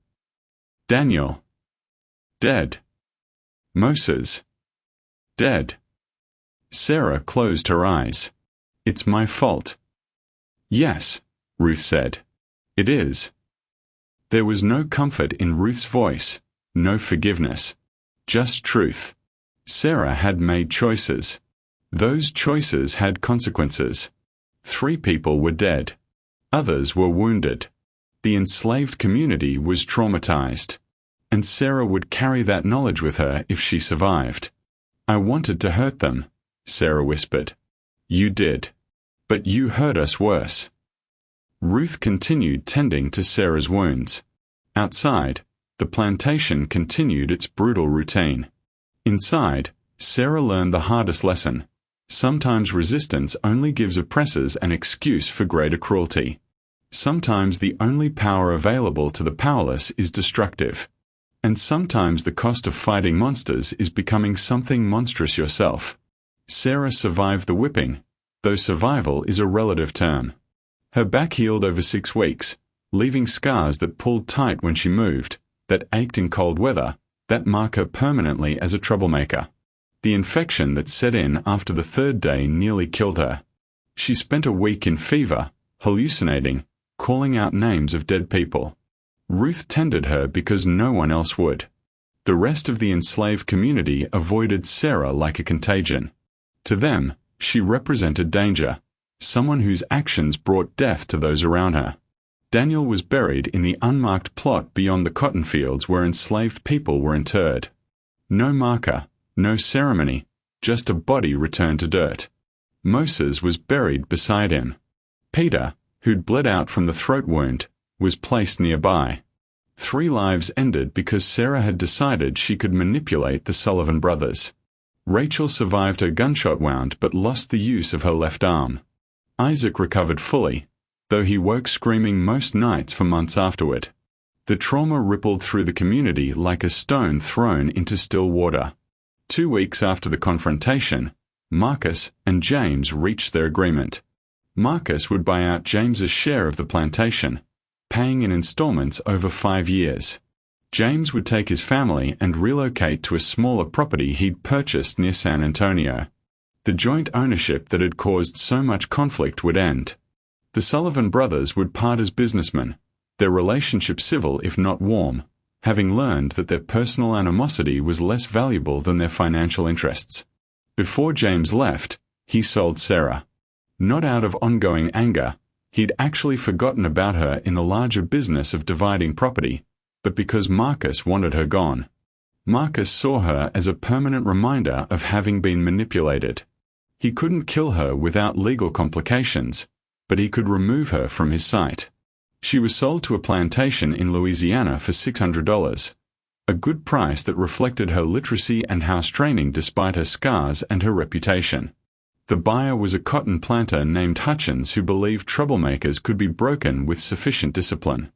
"Daniel." "Dead." "Moses." "Dead." Sarah closed her eyes. "It's my fault." "Yes," Ruth said. "It is." There was no comfort in Ruth's voice, no forgiveness, just truth. Sarah had made choices. Those choices had consequences. 3 people were dead. Others were wounded. The enslaved community was traumatized. And Sarah would carry that knowledge with her if she survived. "I wanted to hurt them," Sarah whispered. "You did. But you hurt us worse." Ruth continued tending to Sarah's wounds. Outside, the plantation continued its brutal routine. Inside, Sarah learned the hardest lesson. Sometimes resistance only gives oppressors an excuse for greater cruelty. Sometimes the only power available to the powerless is destructive. And sometimes the cost of fighting monsters is becoming something monstrous yourself. Sarah survived the whipping, though survival is a relative term. Her back healed over 6 weeks, leaving scars that pulled tight when she moved, that ached in cold weather, that mark her permanently as a troublemaker. The infection that set in after the 3rd day nearly killed her. She spent a week in fever, hallucinating, calling out names of dead people. Ruth tended her because no one else would. The rest of the enslaved community avoided Sarah like a contagion. To them, she represented danger, someone whose actions brought death to those around her. Daniel was buried in the unmarked plot beyond the cotton fields where enslaved people were interred. No marker, no ceremony, just a body returned to dirt. Moses was buried beside him. Peter, who'd bled out from the throat wound, was placed nearby. 3 lives ended because Sarah had decided she could manipulate the Sullivan brothers. Rachel survived her gunshot wound but lost the use of her left arm. Isaac recovered fully, though he woke screaming most nights for months afterward. The trauma rippled through the community like a stone thrown into still water. 2 weeks after the confrontation, Marcus and James reached their agreement. Marcus would buy out James's share of the plantation, paying in installments over 5 years. James would take his family and relocate to a smaller property he'd purchased near San Antonio. The joint ownership that had caused so much conflict would end. The Sullivan brothers would part as businessmen, their relationship civil if not warm, having learned that their personal animosity was less valuable than their financial interests. Before James left, he sold Sarah. Not out of ongoing anger, he'd actually forgotten about her in the larger business of dividing property, but because Marcus wanted her gone. Marcus saw her as a permanent reminder of having been manipulated. He couldn't kill her without legal complications, but he could remove her from his sight. She was sold to a plantation in Louisiana for $600, a good price that reflected her literacy and house training despite her scars and her reputation. The buyer was a cotton planter named Hutchins who believed troublemakers could be broken with sufficient discipline.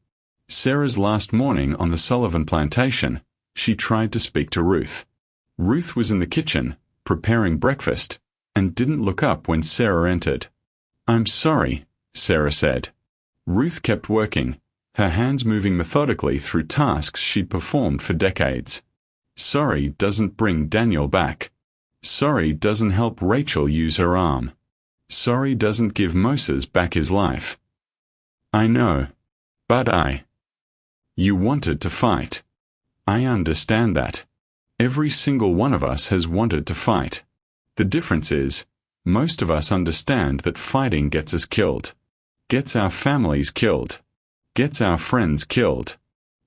Sarah's last morning on the Sullivan plantation, she tried to speak to Ruth. Ruth was in the kitchen, preparing breakfast, and didn't look up when Sarah entered. "I'm sorry," Sarah said. Ruth kept working, her hands moving methodically through tasks she'd performed for decades. "Sorry doesn't bring Daniel back." Sorry doesn't help Rachel use her arm. Sorry doesn't give Moses back his life. I know. But You wanted to fight. I understand that. Every single one of us has wanted to fight. The difference is, most of us understand that fighting gets us killed. Gets our families killed. Gets our friends killed.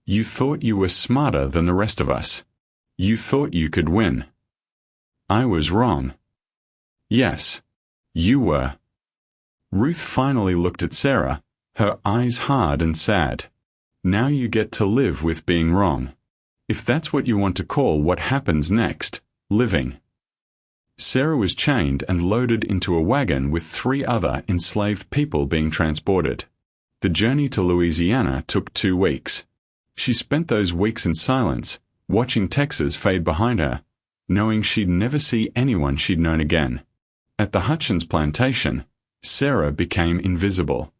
You thought you were smarter than the rest of us. You thought you could win. I was wrong. Yes. You were. Ruth finally looked at Sarah, her eyes hard and sad. Now you get to live with being wrong. If that's what you want to call what happens next, living. Sarah was chained and loaded into a wagon with 3 other enslaved people being transported. The journey to Louisiana took 2 weeks. She spent those weeks in silence, watching Texas fade behind her, knowing she'd never see anyone she'd known again. At the Hutchins plantation, Sarah became invisible.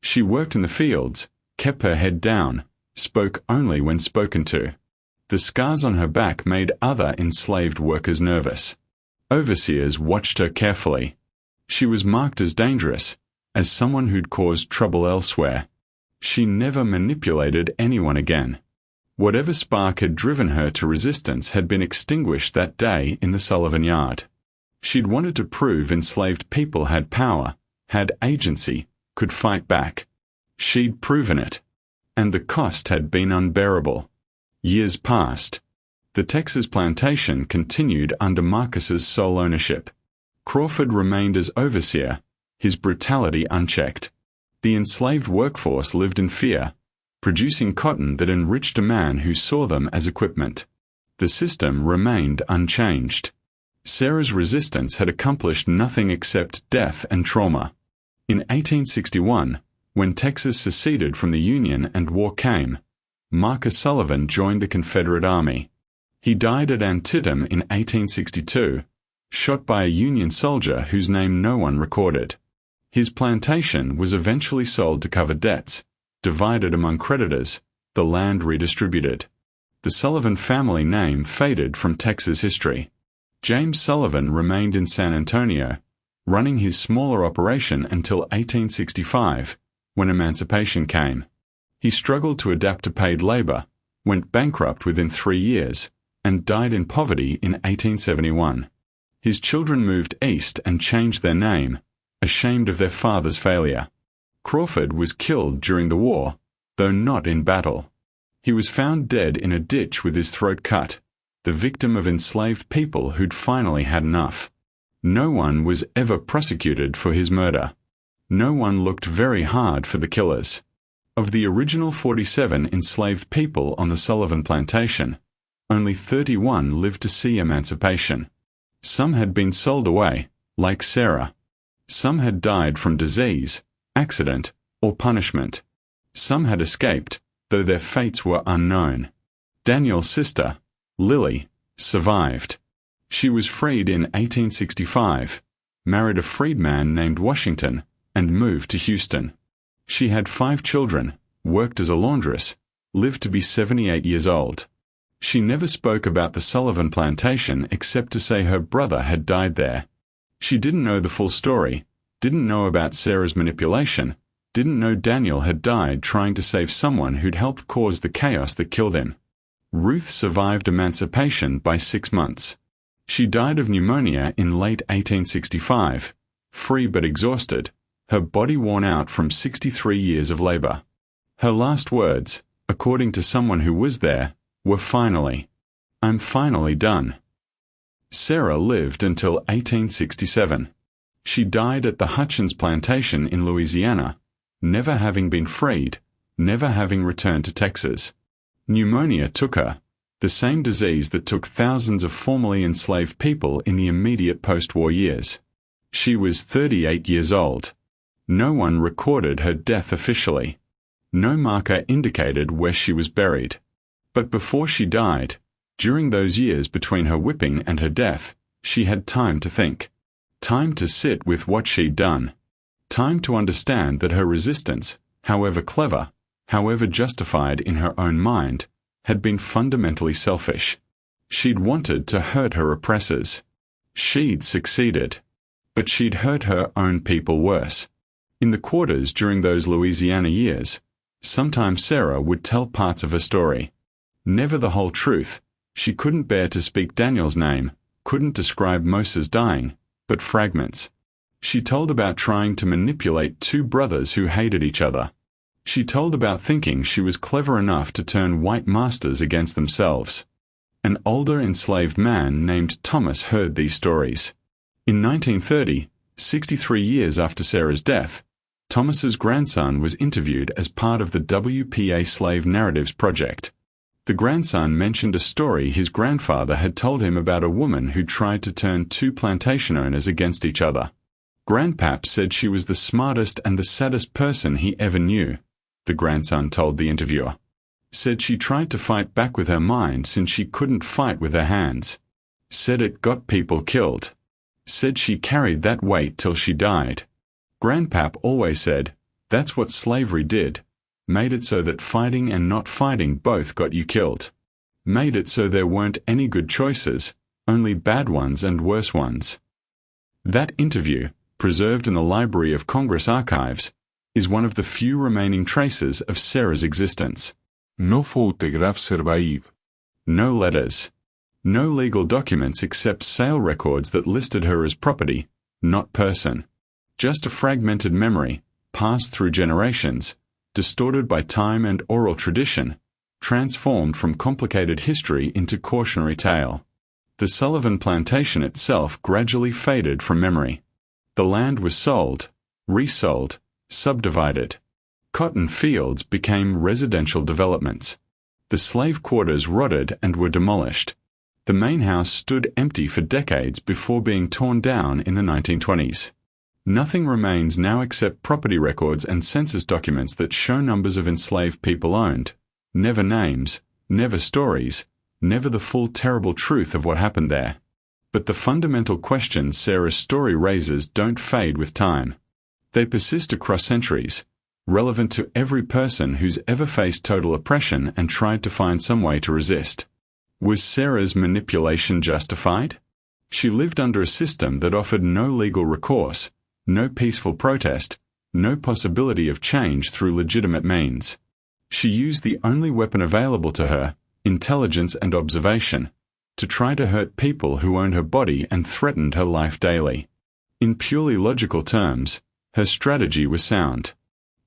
She worked in the fields, kept her head down, spoke only when spoken to. The scars on her back made other enslaved workers nervous. Overseers watched her carefully. She was marked as dangerous, as someone who'd caused trouble elsewhere. She never manipulated anyone again. Whatever spark had driven her to resistance had been extinguished that day in the Sullivan Yard. She'd wanted to prove enslaved people had power, had agency, could fight back. She'd proven it. And the cost had been unbearable. Years passed. The Texas plantation continued under Marcus's sole ownership. Crawford remained as overseer, his brutality unchecked. The enslaved workforce lived in fear, producing cotton that enriched a man who saw them as equipment. The system remained unchanged. Sarah's resistance had accomplished nothing except death and trauma. In 1861, when Texas seceded from the Union and war came, Marcus Sullivan joined the Confederate Army. He died at Antietam in 1862, shot by a Union soldier whose name no one recorded. His plantation was eventually sold to cover debts, divided among creditors, the land redistributed. The Sullivan family name faded from Texas history. James Sullivan remained in San Antonio, running his smaller operation until 1865, when emancipation came. He struggled to adapt to paid labor, went bankrupt within 3 years, and died in poverty in 1871. His children moved east and changed their name, ashamed of their father's failure. Crawford was killed during the war, though not in battle. He was found dead in a ditch with his throat cut, the victim of enslaved people who'd finally had enough. No one was ever prosecuted for his murder. No one looked very hard for the killers. Of the original 47 enslaved people on the Sullivan plantation, only 31 lived to see emancipation. Some had been sold away, like Sarah. Some had died from disease, accident, or punishment. Some had escaped, though their fates were unknown. Daniel's sister, Lily, survived. She was freed in 1865, married a freedman named Washington, and moved to Houston. She had 5 children, worked as a laundress, lived to be 78 years old. She never spoke about the Sullivan plantation except to say her brother had died there. She didn't know the full story, didn't know about Sarah's manipulation, didn't know Daniel had died trying to save someone who'd helped cause the chaos that killed him. Ruth survived emancipation by 6 months. She died of pneumonia in late 1865, free but exhausted, her body worn out from 63 years of labor. Her last words, according to someone who was there, were finally, "I'm finally done." Sarah lived until 1867. She died at the Hutchins plantation in Louisiana, never having been freed, never having returned to Texas. Pneumonia took her, the same disease that took thousands of formerly enslaved people in the immediate post-war years. She was 38 years old. No one recorded her death officially. No marker indicated where she was buried. But before she died, during those years between her whipping and her death, she had time to think. Time to sit with what she'd done. Time to understand that her resistance, however clever, however justified in her own mind, had been fundamentally selfish. She'd wanted to hurt her oppressors. She'd succeeded. But she'd hurt her own people worse. In the quarters during those Louisiana years, sometimes Sarah would tell parts of her story. Never the whole truth. She couldn't bear to speak Daniel's name, couldn't describe Moses dying, but fragments. She told about trying to manipulate two brothers who hated each other. She told about thinking she was clever enough to turn white masters against themselves. An older enslaved man named Thomas heard these stories. In 1930, 63 years after Sarah's death, Thomas's grandson was interviewed as part of the WPA Slave Narratives Project. The grandson mentioned a story his grandfather had told him about a woman who tried to turn two plantation owners against each other. Grandpap said she was the smartest and the saddest person he ever knew, the grandson told the interviewer. Said she tried to fight back with her mind since she couldn't fight with her hands. Said it got people killed. Said she carried that weight till she died. Grandpap always said, that's what slavery did. Made it so that fighting and not fighting both got you killed. Made it so there weren't any good choices, only bad ones and worse ones. That interview, preserved in the Library of Congress archives, is one of the few remaining traces of Sarah's existence. No photograph survive. No letters. No legal documents except sale records that listed her as property, not person. Just a fragmented memory, passed through generations, distorted by time and oral tradition, transformed from complicated history into cautionary tale. The Sullivan plantation itself gradually faded from memory. The land was sold, resold, subdivided. Cotton fields became residential developments. The slave quarters rotted and were demolished. The main house stood empty for decades before being torn down in the 1920s. Nothing remains now except property records and census documents that show numbers of enslaved people owned. Never names, never stories, never the full terrible truth of what happened there. But the fundamental questions Sarah's story raises don't fade with time. They persist across centuries, relevant to every person who's ever faced total oppression and tried to find some way to resist. Was Sarah's manipulation justified? She lived under a system that offered no legal recourse, no peaceful protest, no possibility of change through legitimate means. She used the only weapon available to her, intelligence and observation, to try to hurt people who owned her body and threatened her life daily. In purely logical terms, her strategy was sound.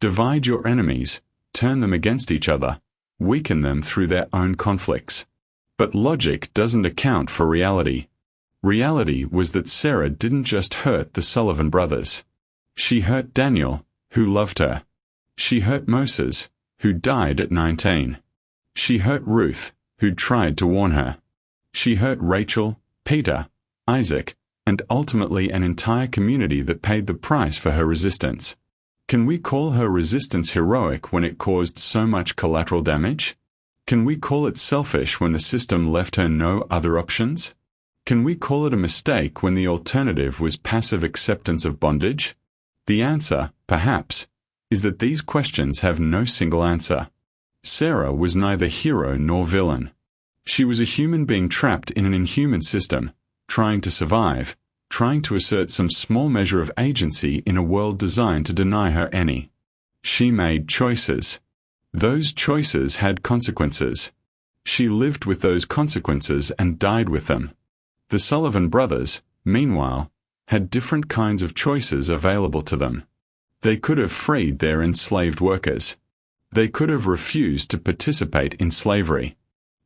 Divide your enemies, turn them against each other, weaken them through their own conflicts. But logic doesn't account for reality. Reality was that Sarah didn't just hurt the Sullivan brothers. She hurt Daniel, who loved her. She hurt Moses, who died at 19. She hurt Ruth, who tried to warn her. She hurt Rachel, Peter, Isaac, and ultimately an entire community that paid the price for her resistance. Can we call her resistance heroic when it caused so much collateral damage? Can we call it selfish when the system left her no other options? Can we call it a mistake when the alternative was passive acceptance of bondage? The answer, perhaps, is that these questions have no single answer. Sarah was neither hero nor villain. She was a human being trapped in an inhuman system, trying to survive, trying to assert some small measure of agency in a world designed to deny her any. She made choices. Those choices had consequences. She lived with those consequences and died with them. The Sullivan brothers, meanwhile, had different kinds of choices available to them. They could have freed their enslaved workers. They could have refused to participate in slavery.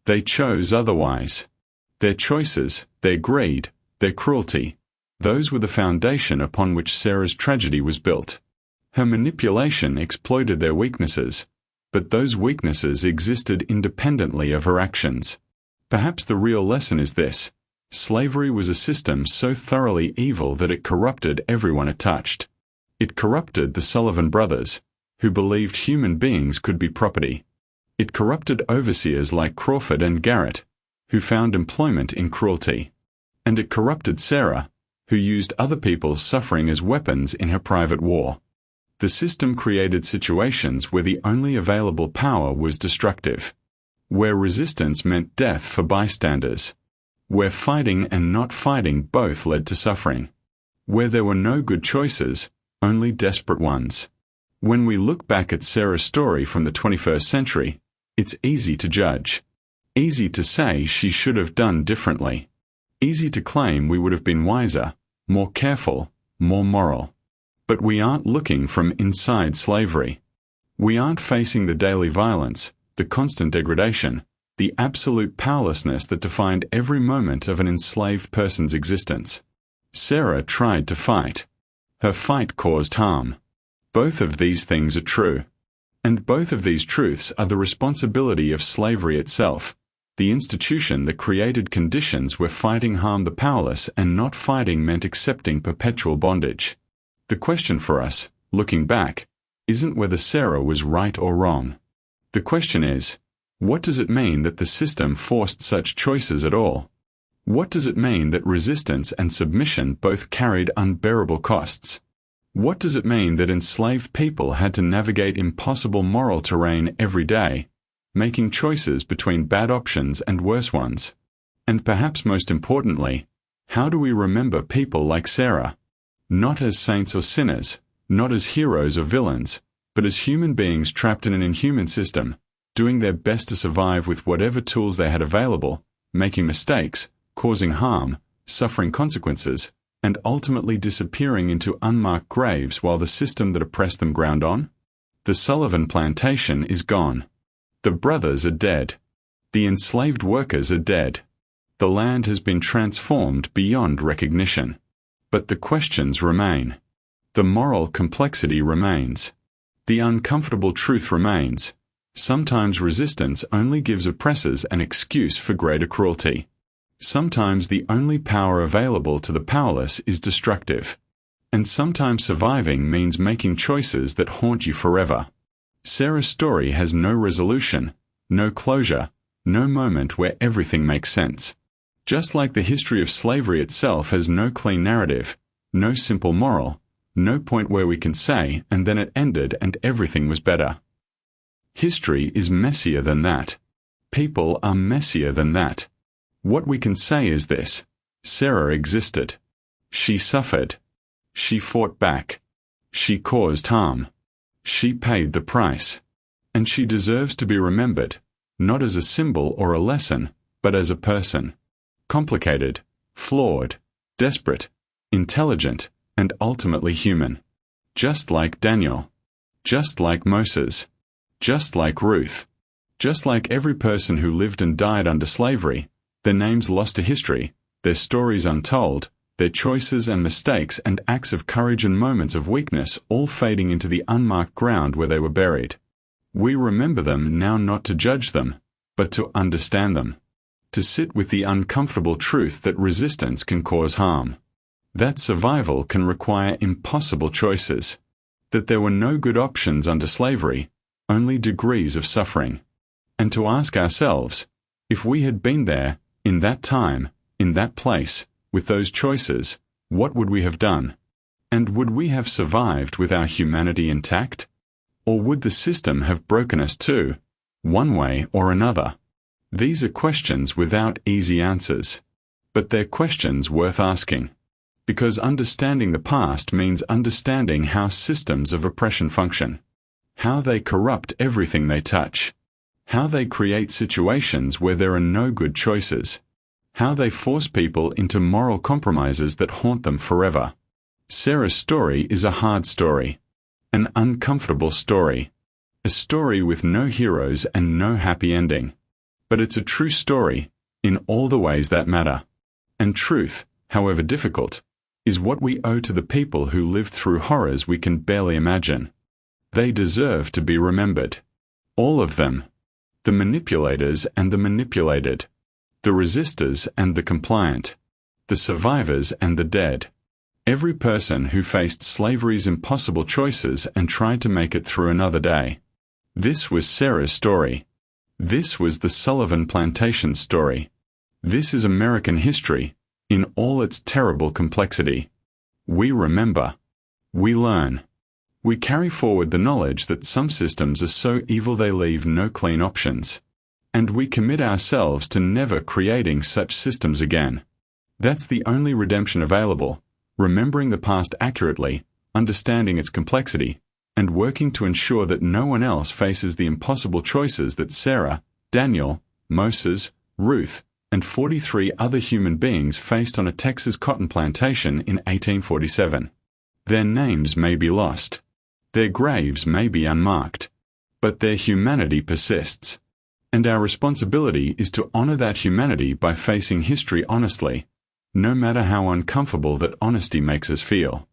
They chose otherwise. Their choices, their greed, their cruelty, those were the foundation upon which Sarah's tragedy was built. Her manipulation exploited their weaknesses, but those weaknesses existed independently of her actions. Perhaps the real lesson is this: slavery was a system so thoroughly evil that it corrupted everyone it touched. It corrupted the Sullivan brothers, who believed human beings could be property. It corrupted overseers like Crawford and Garrett, who found employment in cruelty. And it corrupted Sarah, who used other people's suffering as weapons in her private war. The system created situations where the only available power was destructive, where resistance meant death for bystanders. where fighting and not fighting both led to suffering, where there were no good choices, only desperate ones. When we look back at Sarah's story from the 21st century, it's easy to judge. Easy to say she should have done differently. Easy to claim we would have been wiser, more careful, more moral. But we aren't looking from inside slavery. We aren't facing the daily violence, the constant degradation, the absolute powerlessness that defined every moment of an enslaved person's existence. Sarah tried to fight. Her fight caused harm. Both of these things are true. And both of these truths are the responsibility of slavery itself, the institution that created conditions where fighting harmed the powerless and not fighting meant accepting perpetual bondage. The question for us, looking back, isn't whether Sarah was right or wrong. The question is, what does it mean that the system forced such choices at all? What does it mean that resistance and submission both carried unbearable costs? What does it mean that enslaved people had to navigate impossible moral terrain every day, making choices between bad options and worse ones? And perhaps most importantly, how do we remember people like Sarah? Not as saints or sinners, not as heroes or villains, but as human beings trapped in an inhuman system, doing their best to survive with whatever tools they had available, making mistakes, causing harm, suffering consequences, and ultimately disappearing into unmarked graves while the system that oppressed them ground on? The Sullivan plantation is gone. The brothers are dead. The enslaved workers are dead. The land has been transformed beyond recognition. But the questions remain. The moral complexity remains. The uncomfortable truth remains. Sometimes resistance only gives oppressors an excuse for greater cruelty. Sometimes the only power available to the powerless is destructive. And sometimes surviving means making choices that haunt you forever. Sarah's story has no resolution, no closure, no moment where everything makes sense. Just like the history of slavery itself has no clean narrative, no simple moral, no point where we can say, and then it ended and everything was better. History is messier than that. People are messier than that. What we can say is this: Sarah existed. She suffered. She fought back. She caused harm. She paid the price. And she deserves to be remembered, not as a symbol or a lesson, but as a person. Complicated, flawed, desperate, intelligent, and ultimately human. Just like Daniel. Just like Moses. Just like Ruth. Just like every person who lived and died under slavery, their names lost to history, their stories untold, their choices and mistakes and acts of courage and moments of weakness all fading into the unmarked ground where they were buried. We remember them now not to judge them, but to understand them. To sit with the uncomfortable truth that resistance can cause harm. That survival can require impossible choices. That there were no good options under slavery, only degrees of suffering. And to ask ourselves, if we had been there, in that time, in that place, with those choices, what would we have done? And would we have survived with our humanity intact? Or would the system have broken us too, one way or another? These are questions without easy answers. But they're questions worth asking. Because understanding the past means understanding how systems of oppression function. How they corrupt everything they touch. How they create situations where there are no good choices. How they force people into moral compromises that haunt them forever. Sarah's story is a hard story. An uncomfortable story. A story with no heroes and no happy ending. But it's a true story, in all the ways that matter. And truth, however difficult, is what we owe to the people who lived through horrors we can barely imagine. They deserve to be remembered. All of them. The manipulators and the manipulated. The resistors and the compliant. The survivors and the dead. Every person who faced slavery's impossible choices and tried to make it through another day. This was Sarah's story. This was the Sullivan plantation story. This is American history, in all its terrible complexity. We remember. We learn. We carry forward the knowledge that some systems are so evil they leave no clean options. and we commit ourselves to never creating such systems again. That's the only redemption available, remembering the past accurately, understanding its complexity, and working to ensure that no one else faces the impossible choices that Sarah, Daniel, Moses, Ruth, and 43 other human beings faced on a Texas cotton plantation in 1847. Their names may be lost. Their graves may be unmarked. But their humanity persists. And our responsibility is to honor that humanity by facing history honestly, no matter how uncomfortable that honesty makes us feel.